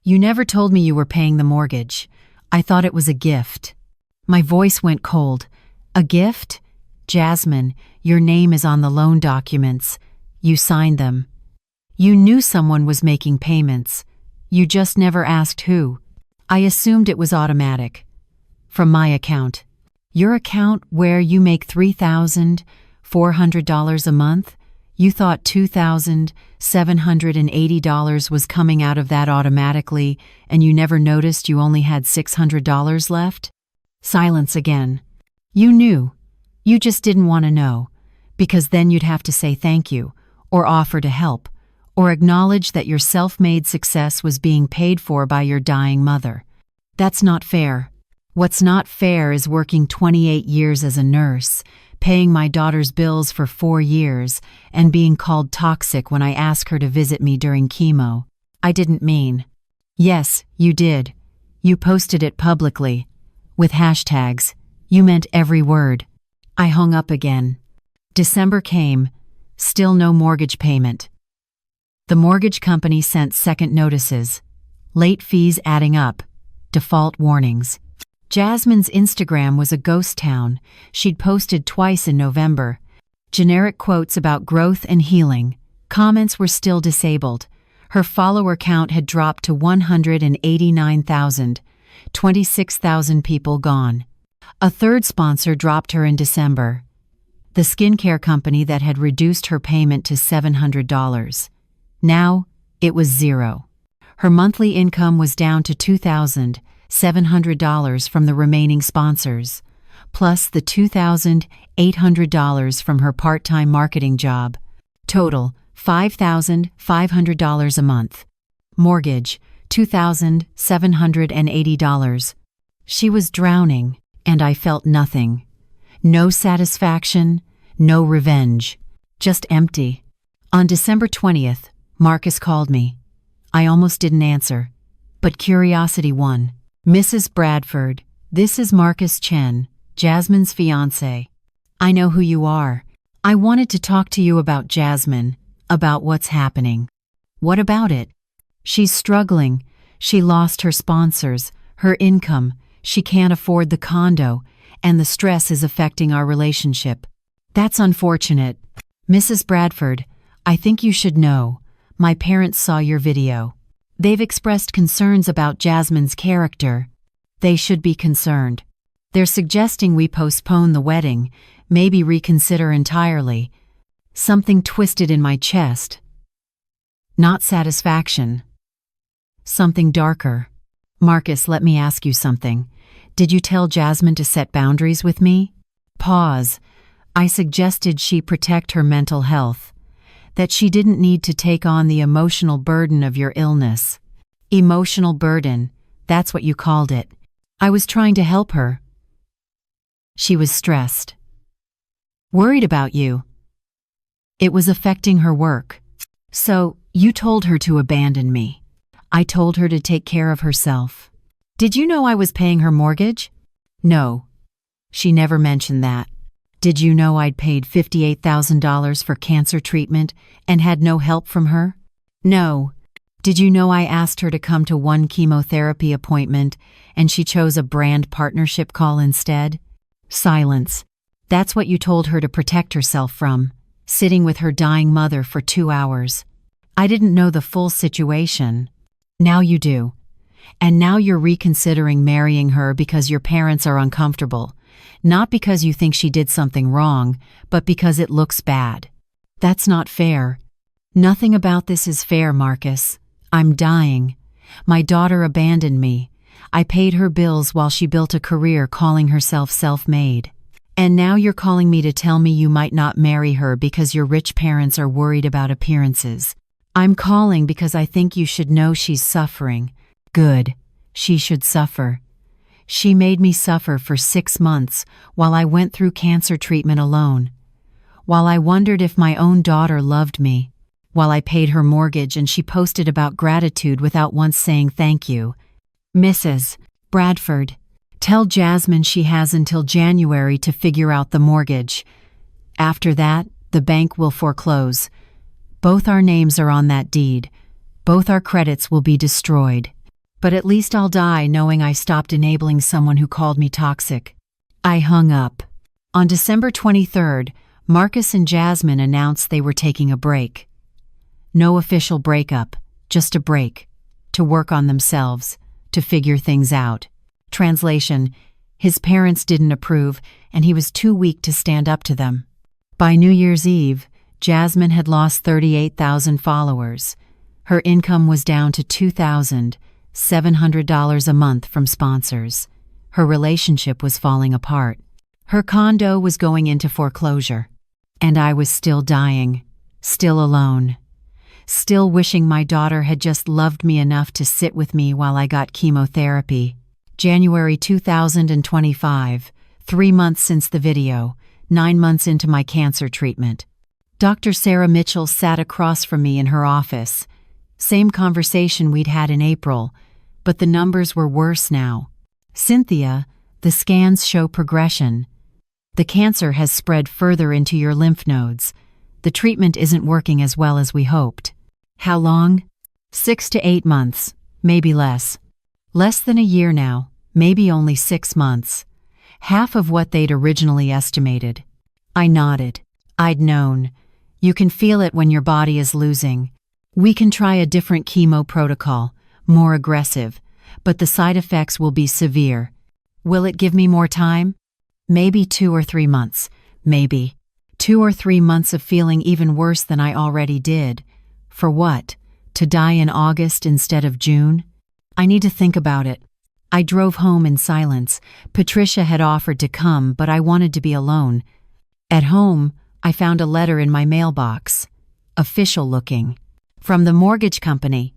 You never told me you were paying the mortgage. I thought it was a gift. My voice went cold. A gift? Jasmine, your name is on the loan documents. You signed them. You knew someone was making payments. You just never asked who. I assumed it was automatic. From my account. Your account where you make $3,400 a month? You thought $2,780 was coming out of that automatically, and you never noticed you only had $600 left? Silence again. You knew. You just didn't want to know, because then you'd have to say thank you, or offer to help, or acknowledge that your self-made success was being paid for by your dying mother. That's not fair. What's not fair is working 28 years as a nurse, paying my daughter's bills for 4 years, and being called toxic when I ask her to visit me during chemo. I didn't mean. Yes, you did. You posted it publicly. With hashtags. You meant every word. I hung up again. December came. Still no mortgage payment. The mortgage company sent second notices. Late fees adding up. Default warnings. Jasmine's Instagram was a ghost town. She'd posted twice in November. Generic quotes about growth and healing. Comments were still disabled. Her follower count had dropped to 189,000. 26,000 people gone. A third sponsor dropped her in December. The skincare company that had reduced her payment to $700. Now, it was zero. Her monthly income was down to $2,700 from the remaining sponsors, plus the $2,800 from her part-time marketing job. Total, $5,500 a month. Mortgage, $2,780. She was drowning, and I felt nothing. No satisfaction, no revenge. Just empty. On December 20th, Marcus called me. I almost didn't answer, but curiosity won. Mrs. Bradford, this is Marcus Chen, Jasmine's fiancé. I know who you are. I wanted to talk to you about Jasmine, about what's happening. What about it? She's struggling. She lost her sponsors, her income. She can't afford the condo, and the stress is affecting our relationship. That's unfortunate. Mrs. Bradford, I think you should know. My parents saw your video. They've expressed concerns about Jasmine's character. They should be concerned. They're suggesting we postpone the wedding, maybe reconsider entirely. Something twisted in my chest. Not satisfaction. Something darker. Marcus, let me ask you something. Did you tell Jasmine to set boundaries with me? Pause. I suggested she protect her mental health. That she didn't need to take on the emotional burden of your illness. Emotional burden, that's what you called it. I was trying to help her. She was stressed. Worried about you. It was affecting her work. So, you told her to abandon me. I told her to take care of herself. Did you know I was paying her mortgage? No. She never mentioned that. Did you know I'd paid $58,000 for cancer treatment and had no help from her? No. Did you know I asked her to come to one chemotherapy appointment and she chose a brand partnership call instead? Silence. That's what you told her to protect herself from, sitting with her dying mother for 2 hours. I didn't know the full situation. Now you do. And now you're reconsidering marrying her because your parents are uncomfortable. Not because you think she did something wrong, but because it looks bad. That's not fair. Nothing about this is fair, Marcus. I'm dying. My daughter abandoned me. I paid her bills while she built a career calling herself self-made. And now you're calling me to tell me you might not marry her because your rich parents are worried about appearances. I'm calling because I think you should know she's suffering. Good. She should suffer. She made me suffer for 6 months while I went through cancer treatment alone. While I wondered if my own daughter loved me. While I paid her mortgage and she posted about gratitude without once saying thank you. Mrs. Bradford, tell Jasmine she has until January to figure out the mortgage. After that, the bank will foreclose. Both our names are on that deed. Both our credits will be destroyed. But at least I'll die knowing I stopped enabling someone who called me toxic. I hung up. On December 23rd, Marcus and Jasmine announced they were taking a break. No official breakup, just a break. To work on themselves, to figure things out. Translation: his parents didn't approve, and he was too weak to stand up to them. By New Year's Eve, Jasmine had lost 38,000 followers. Her income was down to $2,700 a month from sponsors. Her relationship was falling apart. Her condo was going into foreclosure. And I was still dying, still alone. Still wishing my daughter had just loved me enough to sit with me while I got chemotherapy. January 2025, 3 months since the video, 9 months into my cancer treatment. Dr. Sarah Mitchell sat across from me in her office. Same conversation we'd had in April, but the numbers were worse now. Cynthia, the scans show progression. The cancer has spread further into your lymph nodes. The treatment isn't working as well as we hoped. How long? 6 to 8 months, maybe less. Less than a year now, maybe only 6 months. Half of what they'd originally estimated. I nodded. I'd known. You can feel it when your body is losing. We can try a different chemo protocol, more aggressive, but the side effects will be severe. Will it give me more time? Maybe 2 or 3 months. Maybe. 2 or 3 months of feeling even worse than I already did. For what? To die in August instead of June? I need to think about it. I drove home in silence. Patricia had offered to come, but I wanted to be alone. At home, I found a letter in my mailbox. Official looking. From the mortgage company.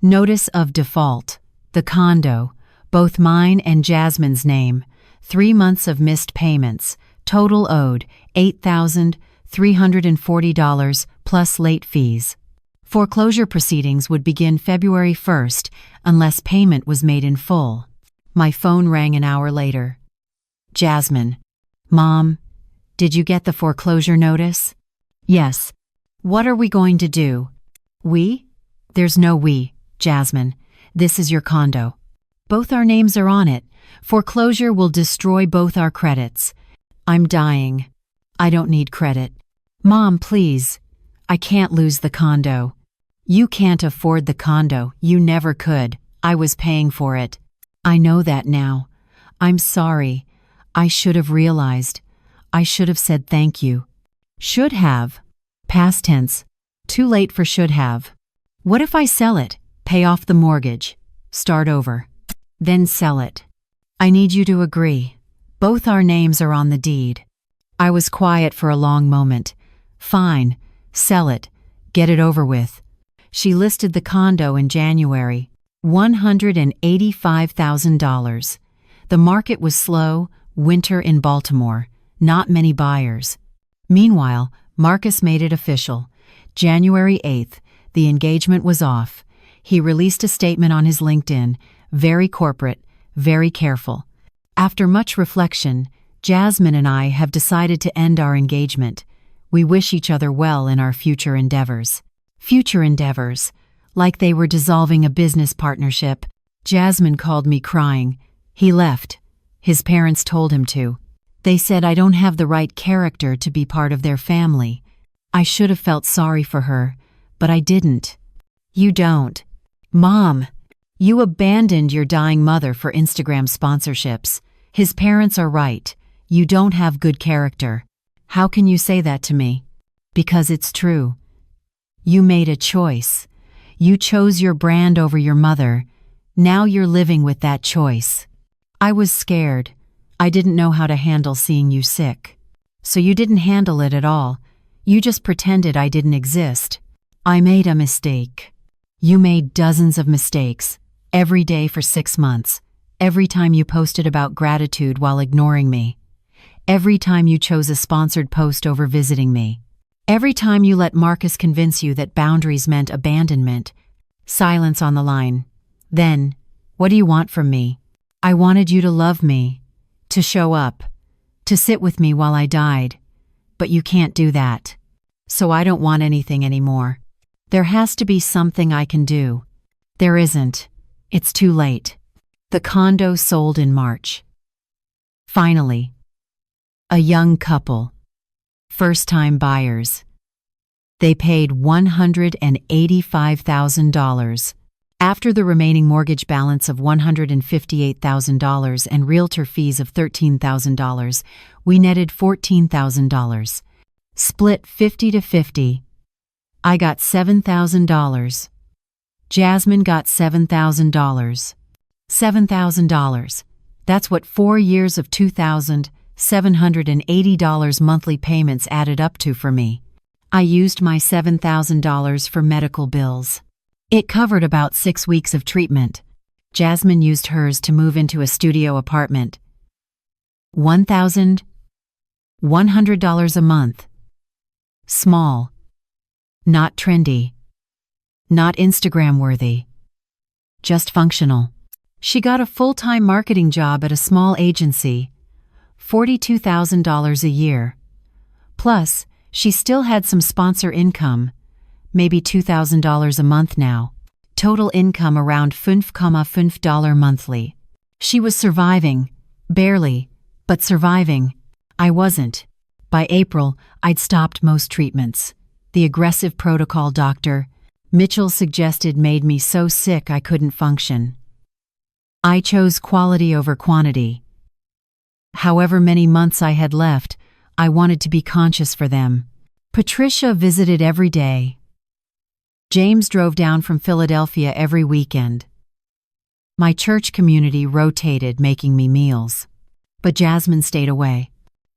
Notice of default. The condo. Both mine and Jasmine's name. 3 months of missed payments. Total owed $8,340 plus late fees. Foreclosure proceedings would begin February 1st unless payment was made in full. My phone rang an hour later. Jasmine. Mom, did you get the foreclosure notice? Yes. What are we going to do? We? There's no we, Jasmine. This is your condo. Both our names are on it. Foreclosure will destroy both our credits. I'm dying. I don't need credit. Mom, please. I can't lose the condo. You can't afford the condo. You never could. I was paying for it. I know that now. I'm sorry. I should have realized. I should have said thank you. Should have. Past tense. Too late for should have. What if I sell it, pay off the mortgage, start over, then sell it? I need you to agree. Both our names are on the deed. I was quiet for a long moment. Fine. Sell it. Get it over with. She listed the condo in January. $185,000. The market was slow, winter in Baltimore. Not many buyers. Meanwhile, Marcus made it official. January 8th, the engagement was off. He released a statement on his LinkedIn, very corporate, very careful. After much reflection, Jasmine and I have decided to end our engagement. We wish each other well in our future endeavors. Future endeavors. Like they were dissolving a business partnership. Jasmine called me crying. He left. His parents told him to. They said I don't have the right character to be part of their family. I should have felt sorry for her, but I didn't. You don't. Mom, you abandoned your dying mother for Instagram sponsorships. His parents are right. You don't have good character. How can you say that to me? Because it's true. You made a choice. You chose your brand over your mother. Now you're living with that choice. I was scared. I didn't know how to handle seeing you sick. So you didn't handle it at all. You just pretended I didn't exist. I made a mistake. You made dozens of mistakes, every day for 6 months. Every time you posted about gratitude while ignoring me. Every time you chose a sponsored post over visiting me. Every time you let Marcus convince you that boundaries meant abandonment. Silence on the line. Then, what do you want from me? I wanted you to love me, to show up, to sit with me while I died. But you can't do that. So I don't want anything anymore. There has to be something I can do. There isn't. It's too late. The condo sold in March. Finally. A young couple. First-time buyers. They paid $185,000. After the remaining mortgage balance of $158,000 and realtor fees of $13,000, we netted $14,000. Split 50-50. I got $7,000. Jasmine got $7,000. $7,000. That's what 4 years of $2,780 monthly payments added up to for me. I used my $7,000 for medical bills. It covered about 6 weeks of treatment. Jasmine used hers to move into a studio apartment. $1,100 a month. Small. Not trendy. Not Instagram-worthy. Just functional. She got a full-time marketing job at a small agency. $42,000 a year. Plus, she still had some sponsor income. Maybe $2,000 a month now. Total income around $5,500 monthly. She was surviving. Barely, but surviving. I wasn't. By April, I'd stopped most treatments. The aggressive protocol doctor, Mitchell suggested, made me so sick I couldn't function. I chose quality over quantity. However many months I had left, I wanted to be conscious for them. Patricia visited every day. James drove down from Philadelphia every weekend. My church community rotated making me meals. But Jasmine stayed away.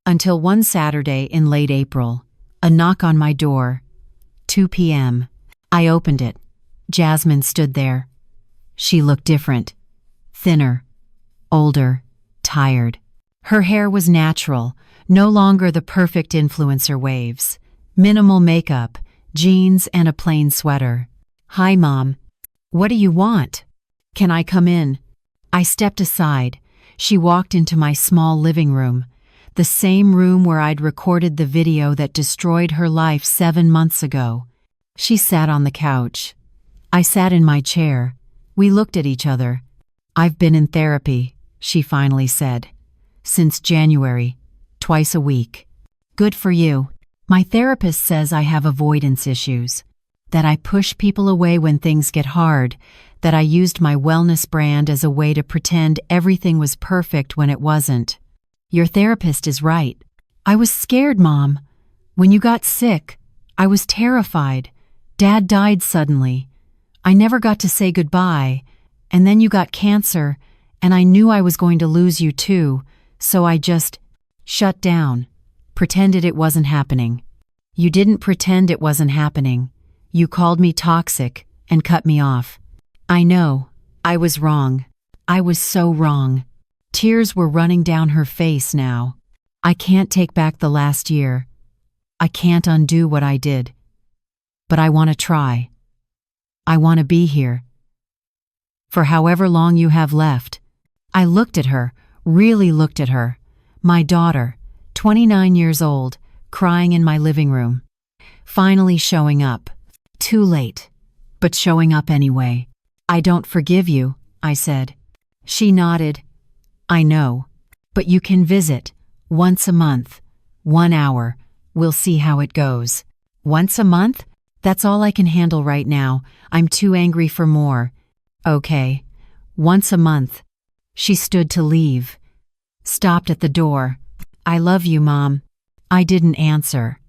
Until one Saturday in late April, a knock on my door. 2 p.m. I opened it. Jasmine stood there. She looked different. Thinner. Older. Tired. Her hair was natural, no longer the perfect influencer waves. Minimal makeup, jeans and a plain sweater. "Hi, Mom. What do you want? Can I come in?" I stepped aside. She walked into my small living room, the same room where I'd recorded the video that destroyed her life 7 months ago. She sat on the couch. I sat in my chair. We looked at each other. "I've been in therapy," she finally said. "Since January, twice a week." "Good for you. My therapist says I have avoidance issues, that I push people away when things get hard, that I used my wellness brand as a way to pretend everything was perfect when it wasn't." "Your therapist is right. I was scared, Mom. When you got sick, I was terrified. Dad died suddenly. I never got to say goodbye, and then you got cancer, and I knew I was going to lose you too, so I just shut down, pretended it wasn't happening." "You didn't pretend it wasn't happening. You called me toxic and cut me off." "I know. I was wrong. I was so wrong." Tears were running down her face now. "I can't take back the last year. I can't undo what I did. But I want to try. I want to be here. For however long you have left." I looked at her, really looked at her. My daughter, 29 years old, crying in my living room. Finally showing up. Too late, but showing up anyway. "I don't forgive you," I said. She nodded. "I know, but you can visit, once a month, 1 hour. We'll see how it goes." "Once a month? That's all I can handle right now. I'm too angry for more." "Okay, once a month." She stood to leave. Stopped at the door. "I love you, Mom." I didn't answer.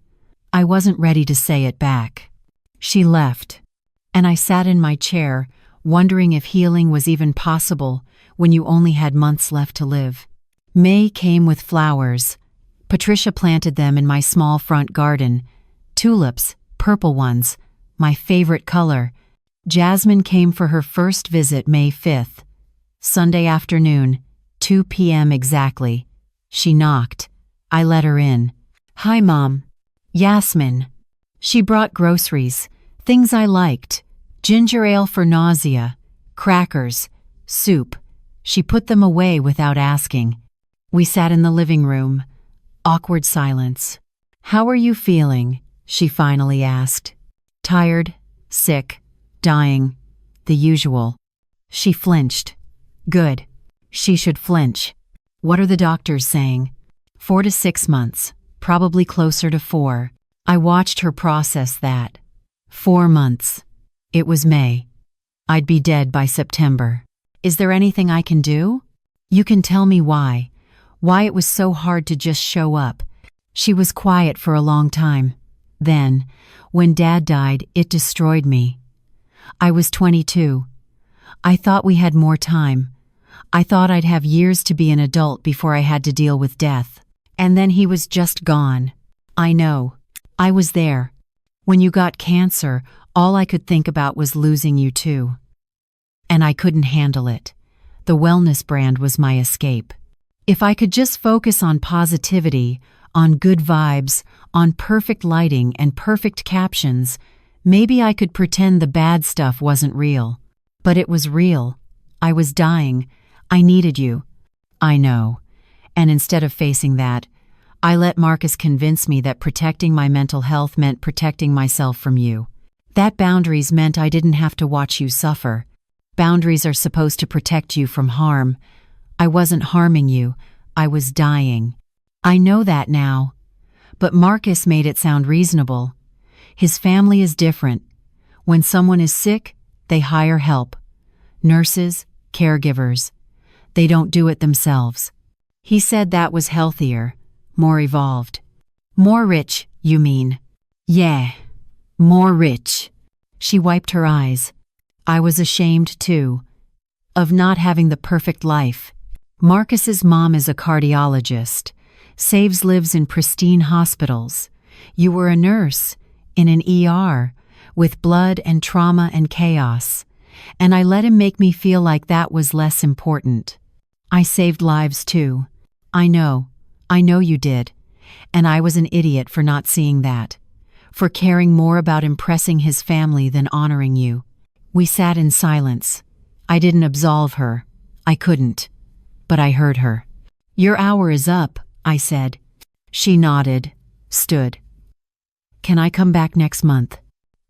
I wasn't ready to say it back. She left, and I sat in my chair, wondering if healing was even possible when you only had months left to live. May came with flowers. Patricia planted them in my small front garden. Tulips, purple ones, my favorite color. Jasmine came for her first visit May 5th. Sunday afternoon, 2 p.m. exactly. She knocked. I let her in. "Hi, Mom." Yasmin. She brought groceries, things I liked. Ginger ale for nausea, crackers, soup. She put them away without asking. We sat in the living room. Awkward silence. "How are you feeling?" she finally asked. "Tired, sick, dying, the usual." She flinched. Good. She should flinch. "What are the doctors saying?" 4 to 6 months, probably closer to 4. I watched her process that. 4 months. It was May. I'd be dead by September. "Is there anything I can do?" "You can tell me why it was so hard to just show up." She was quiet for a long time. Then, when Dad died, it destroyed me. I was 22. I thought we had more time. I thought I'd have years to be an adult before I had to deal with death. And then he was just gone. I know. I was there. When you got cancer, all I could think about was losing you too. And I couldn't handle it. The wellness brand was my escape. If I could just focus on positivity, on good vibes, on perfect lighting and perfect captions, maybe I could pretend the bad stuff wasn't real. But it was real. I was dying. I needed you. I know. And instead of facing that, I let Marcus convince me that protecting my mental health meant protecting myself from you. That boundaries meant I didn't have to watch you suffer. Boundaries are supposed to protect you from harm. I wasn't harming you. I was dying. I know that now. But Marcus made it sound reasonable. His family is different. When someone is sick, they hire help. Nurses, caregivers. They don't do it themselves. He said that was healthier, more evolved. More rich, you mean? Yeah, more rich. She wiped her eyes. I was ashamed, too, of not having the perfect life. Marcus's mom is a cardiologist, saves lives in pristine hospitals. You were a nurse, in an ER, with blood and trauma and chaos. And I let him make me feel like that was less important. I saved lives, too. I know you did. And I was an idiot for not seeing that. For caring more about impressing his family than honoring you. We sat in silence. I didn't absolve her. I couldn't. But I heard her. "Your hour is up," I said. She nodded, stood. "Can I come back next month?"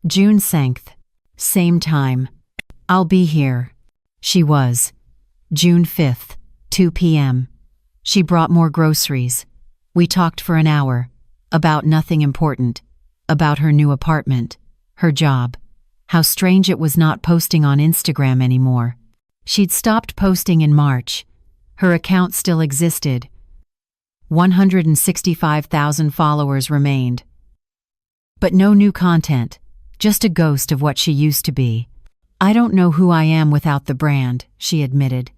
June 6th. Same time. "I'll be here." She was. June 5th, 2 p.m. She brought more groceries. We talked for an hour. About nothing important. About her new apartment. Her job. How strange it was not posting on Instagram anymore. She'd stopped posting in March. Her account still existed. 165,000 followers remained. But no new content, just a ghost of what she used to be. "I don't know who I am without the brand," she admitted.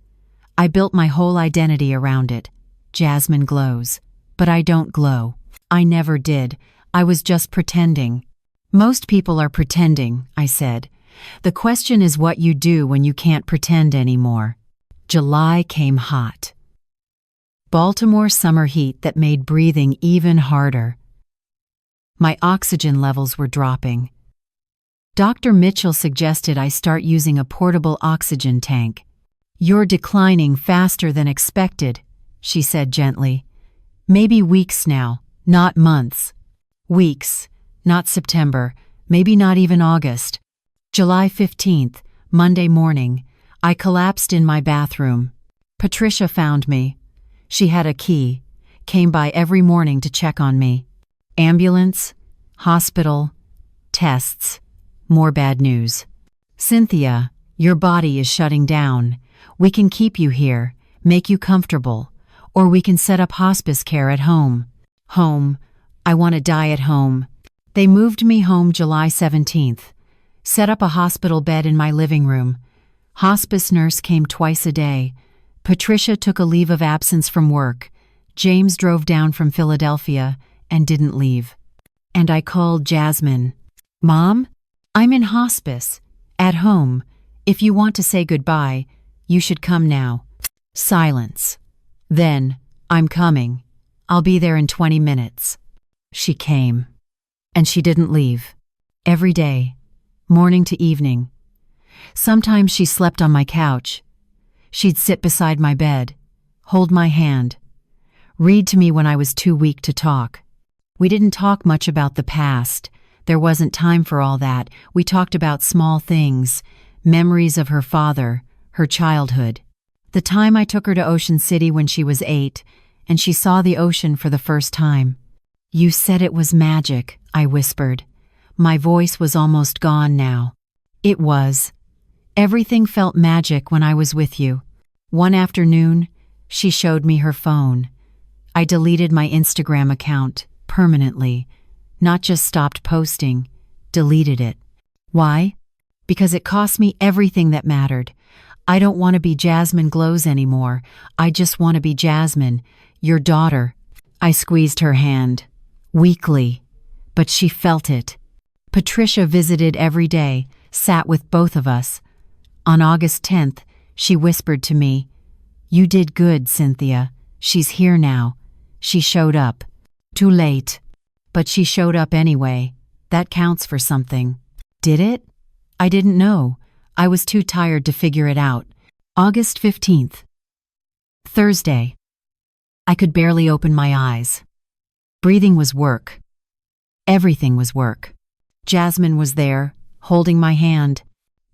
"I built my whole identity around it. Jasmine glows. But I don't glow. I never did. I was just pretending." "Most people are pretending," I said. "The question is what you do when you can't pretend anymore." July came hot. Baltimore summer heat that made breathing even harder. My oxygen levels were dropping. Dr. Mitchell suggested I start using a portable oxygen tank. "You're declining faster than expected," she said gently. "Maybe weeks now, not months." Weeks, not September, maybe not even August. July 15th, Monday morning, I collapsed in my bathroom. Patricia found me. She had a key, came by every morning to check on me. Ambulance, hospital, tests, more bad news. "Cynthia, your body is shutting down. We can keep you here, make you comfortable, or we can set up hospice care at home." Home. I want to die at home. They moved me home July 17th. Set up a hospital bed in my living room. Hospice nurse came twice a day. Patricia took a leave of absence from work. James drove down from Philadelphia and didn't leave. And I called Jasmine. Mom, I'm in hospice. At home. If you want to say goodbye, you should come now. Silence. Then, I'm coming. I'll be there in 20 minutes. She came. And she didn't leave. Every day. Morning to evening. Sometimes she slept on my couch. She'd sit beside my bed, hold my hand, read to me when I was too weak to talk. We didn't talk much about the past. There wasn't time for all that. We talked about small things, memories of her father, her childhood. The time I took her to Ocean City when she was 8, and she saw the ocean for the first time. You said it was magic, I whispered. My voice was almost gone now. It was. Everything felt magic when I was with you. One afternoon, she showed me her phone. I deleted my Instagram account permanently, not just stopped posting, deleted it. Why? Because it cost me everything that mattered. I don't want to be Jasmine Glows anymore. I just want to be Jasmine, your daughter. I squeezed her hand, weakly, but she felt it. Patricia visited every day, sat with both of us. On August 10th, she whispered to me, "You did good, Cynthia. She's here now." She showed up. Too late. But she showed up anyway. That counts for something. Did it? I didn't know. I was too tired to figure it out. August 15th. Thursday. I could barely open my eyes. Breathing was work. Everything was work. Jasmine was there, holding my hand.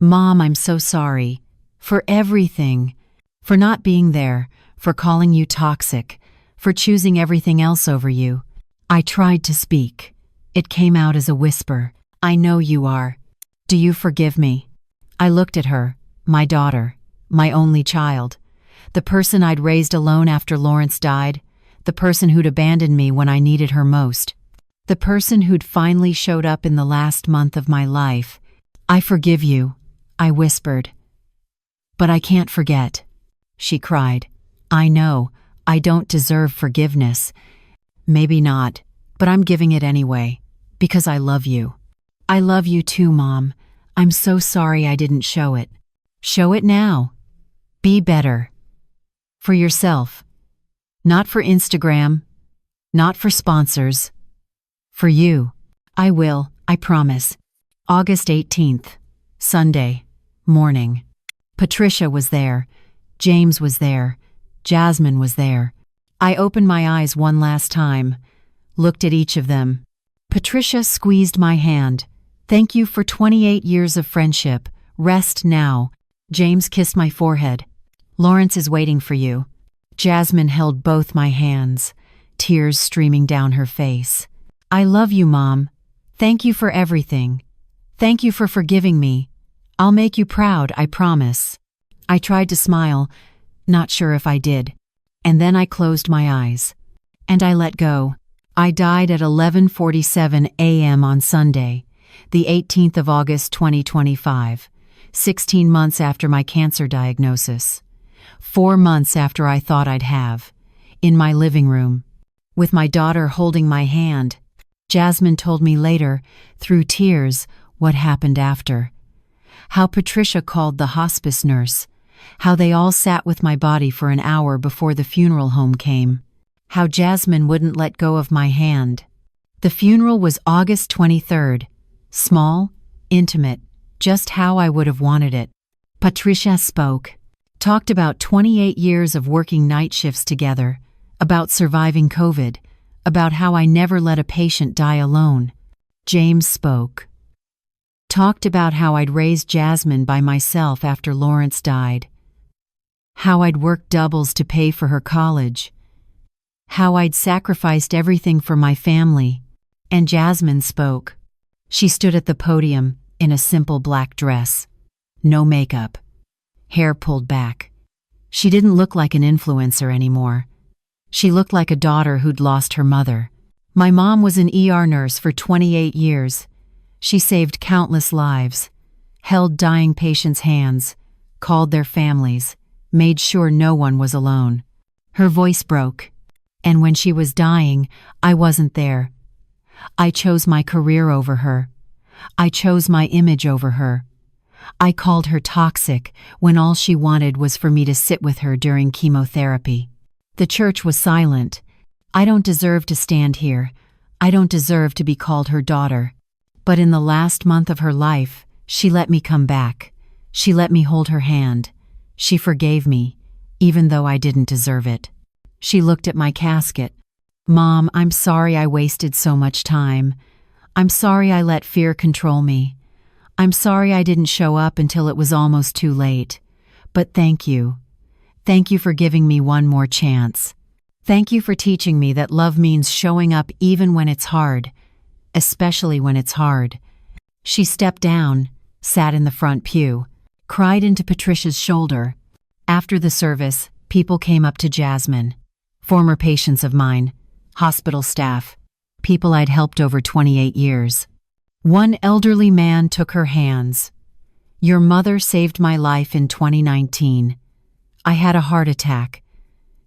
Mom, I'm so sorry. For everything. For not being there, for calling you toxic, for choosing everything else over you. I tried to speak. It came out as a whisper. I know you are. Do you forgive me? I looked at her, my daughter, my only child. The person I'd raised alone after Lawrence died. The person who'd abandoned me when I needed her most. The person who'd finally showed up in the last month of my life. I forgive you, I whispered. But I can't forget. She cried. I know, I don't deserve forgiveness. Maybe not, but I'm giving it anyway, because I love you. I love you too, Mom. I'm so sorry I didn't show it. Show it now. Be better. For yourself. Not for Instagram. Not for sponsors. For you. I will, I promise. August 18th. Sunday. Morning. Patricia was there. James was there. Jasmine was there. I opened my eyes one last time, looked at each of them. Patricia squeezed my hand. Thank you for 28 years of friendship. Rest now. James kissed my forehead. Lawrence is waiting for you. Jasmine held both my hands, tears streaming down her face. I love you, Mom. Thank you for everything. Thank you for forgiving me. I'll make you proud, I promise. I tried to smile, not sure if I did. And then I closed my eyes. And I let go. I died at 11:47 a.m. on Sunday, the 18th of August 2025, 16 months after my cancer diagnosis. 4 months after I thought I'd have. In my living room. With my daughter holding my hand. Jasmine told me later, through tears, what happened after. How Patricia called the hospice nurse. How they all sat with my body for an hour before the funeral home came. How Jasmine wouldn't let go of my hand. The funeral was August 23rd. Small, intimate, just how I would have wanted it. Patricia spoke. Talked about 28 years of working night shifts together. About surviving COVID. About how I never let a patient die alone. James spoke. Talked about how I'd raised Jasmine by myself after Lawrence died. How I'd worked doubles to pay for her college. How I'd sacrificed everything for my family. And Jasmine spoke. She stood at the podium in a simple black dress. No makeup. Hair pulled back. She didn't look like an influencer anymore. She looked like a daughter who'd lost her mother. My mom was an ER nurse for 28 years. She saved countless lives, held dying patients' hands, called their families, made sure no one was alone. Her voice broke. And when she was dying, I wasn't there. I chose my career over her. I chose my image over her. I called her toxic when all she wanted was for me to sit with her during chemotherapy. The church was silent. I don't deserve to stand here. I don't deserve to be called her daughter. But in the last month of her life, she let me come back. She let me hold her hand. She forgave me, even though I didn't deserve it. She looked at my casket. "Mom, I'm sorry I wasted so much time. I'm sorry I let fear control me. I'm sorry I didn't show up until it was almost too late. But thank you. Thank you for giving me one more chance. Thank you for teaching me that love means showing up even when it's hard, especially when it's hard." She stepped down, sat in the front pew, cried into Patricia's shoulder. After the service, people came up to Jasmine. Former patients of mine, hospital staff, people I'd helped over 28 years. One elderly man took her hands. "Your mother saved my life in 2019. I had a heart attack.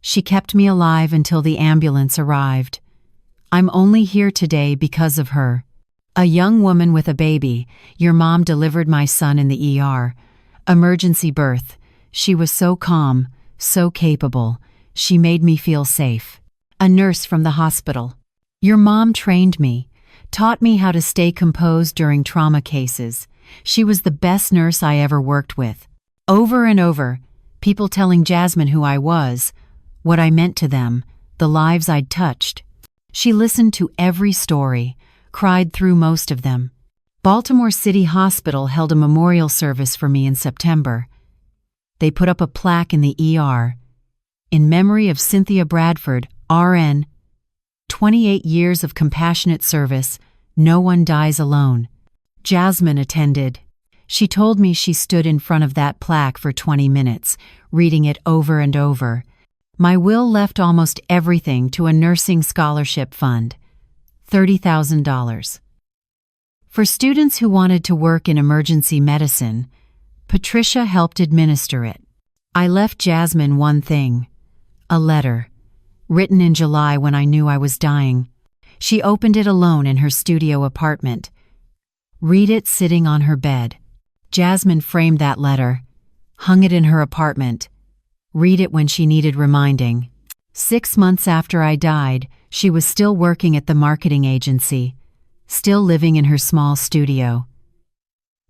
She kept me alive until the ambulance arrived. I'm only here today because of her. A young woman with a baby, your mom delivered my son in the ER. Emergency birth. She was so calm, so capable. She made me feel safe. A nurse from the hospital. Your mom trained me, taught me how to stay composed during trauma cases. She was the best nurse I ever worked with." Over and over, people telling Jasmine who I was, what I meant to them, the lives I'd touched. She listened to every story, cried through most of them. Baltimore City Hospital held a memorial service for me in September. They put up a plaque in the ER, "In memory of Cynthia Bradford, RN, 28 years of compassionate service, no one dies alone." Jasmine attended. She told me she stood in front of that plaque for 20 minutes, reading it over and over. My will left almost everything to a nursing scholarship fund, $30,000. For students who wanted to work in emergency medicine, Patricia helped administer it. I left Jasmine one thing, a letter, written in July when I knew I was dying. She opened it alone in her studio apartment. Read it sitting on her bed. Jasmine framed that letter, hung it in her apartment. Read it when she needed reminding. 6 months after I died, she was still working at the marketing agency, still living in her small studio.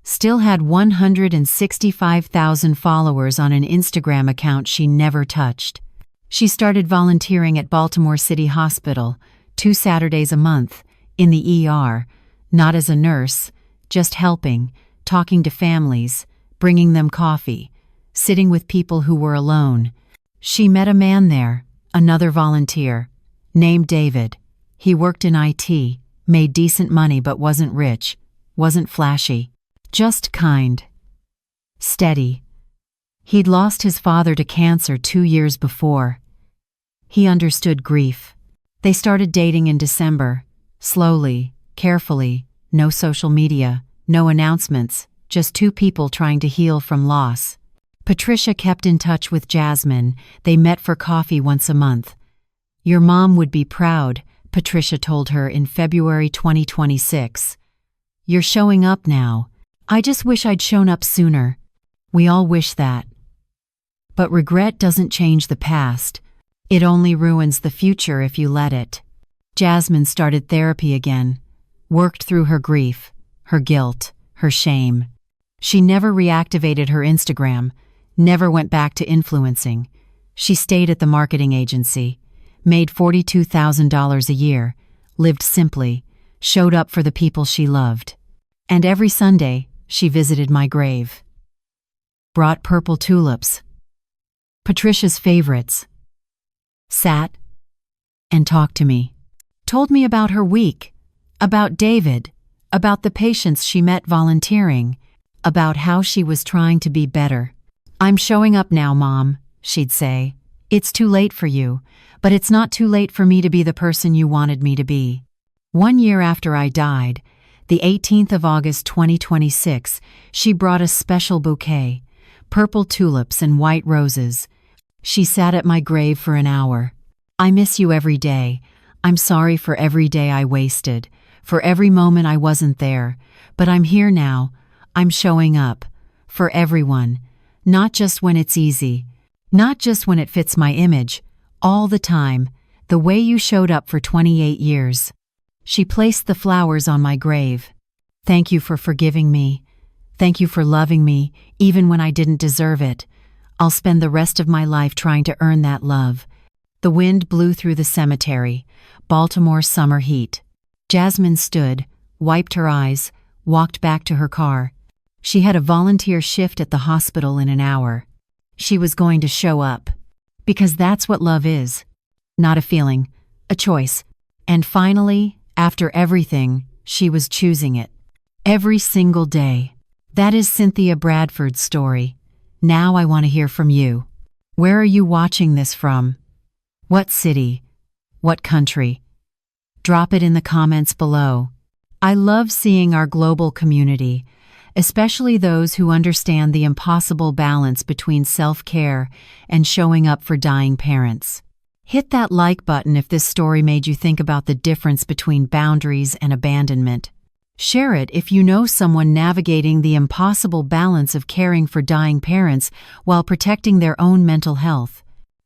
Still had 165,000 followers on an Instagram account she never touched. She started volunteering at Baltimore City Hospital, 2 Saturdays a month, in the ER, not as a nurse, just helping, talking to families, bringing them coffee, sitting with people who were alone. She met a man there, another volunteer, named David. He worked in IT, made decent money but wasn't rich, wasn't flashy, just kind. Steady. He'd lost his father to cancer 2 years before. He understood grief. They started dating in December, slowly, carefully, no social media, no announcements, just 2 people trying to heal from loss. Patricia kept in touch with Jasmine. They met for coffee once a month. "Your mom would be proud," Patricia told her in February 2026. "You're showing up now. I just wish I'd shown up sooner." We all wish that. But regret doesn't change the past. It only ruins the future if you let it. Jasmine started therapy again, worked through her grief, her guilt, her shame. She never reactivated her Instagram, never went back to influencing. She stayed at the marketing agency, made $42,000 a year, lived simply, showed up for the people she loved. And every Sunday, she visited my grave. Brought purple tulips, Patricia's favorites. Sat and talked to me. Told me about her week, about David, about the patients she met volunteering, about how she was trying to be better. "I'm showing up now, Mom," she'd say. "It's too late for you, but it's not too late for me to be the person you wanted me to be." 1 year after I died, the 18th of August 2026, she brought a special bouquet, purple tulips and white roses. She sat at my grave for an hour. I miss you every day. I'm sorry for every day I wasted, for every moment I wasn't there. But I'm here now. I'm showing up. For everyone. Not just when it's easy. Not just when it fits my image. All the time. The way you showed up for 28 years. She placed the flowers on my grave. Thank you for forgiving me. Thank you for loving me, even when I didn't deserve it. I'll spend the rest of my life trying to earn that love. The wind blew through the cemetery, Baltimore's summer heat. Jasmine stood, wiped her eyes, walked back to her car. She had a volunteer shift at the hospital in an hour. She was going to show up. Because that's what love is. Not a feeling, a choice. And finally, after everything, she was choosing it. Every single day. That is Cynthia Bradford's story. Now I want to hear from you. Where are you watching this from? What city? What country? Drop it in the comments below. I love seeing our global community, especially those who understand the impossible balance between self-care and showing up for dying parents. Hit that like button if this story made you think about the difference between boundaries and abandonment. Share it if you know someone navigating the impossible balance of caring for dying parents while protecting their own mental health.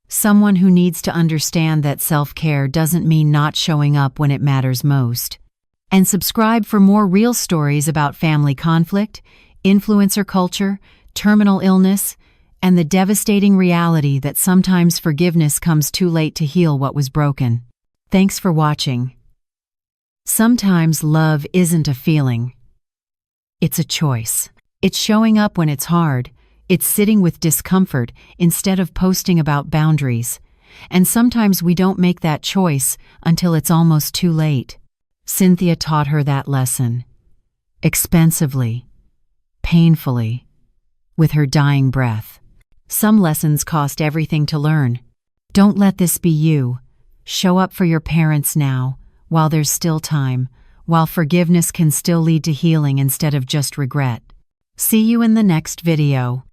Someone who needs to understand that self-care doesn't mean not showing up when it matters most. And subscribe for more real stories about family conflict, influencer culture, terminal illness, and the devastating reality that sometimes forgiveness comes too late to heal what was broken. Thanks for watching. Sometimes love isn't a feeling. It's a choice. It's showing up when it's hard. It's sitting with discomfort instead of posting about boundaries. And sometimes we don't make that choice until it's almost too late. Cynthia taught her that lesson. Expensively. Painfully. With her dying breath. Some lessons cost everything to learn. Don't let this be you. Show up for your parents now, while there's still time, while forgiveness can still lead to healing instead of just regret. See you in the next video.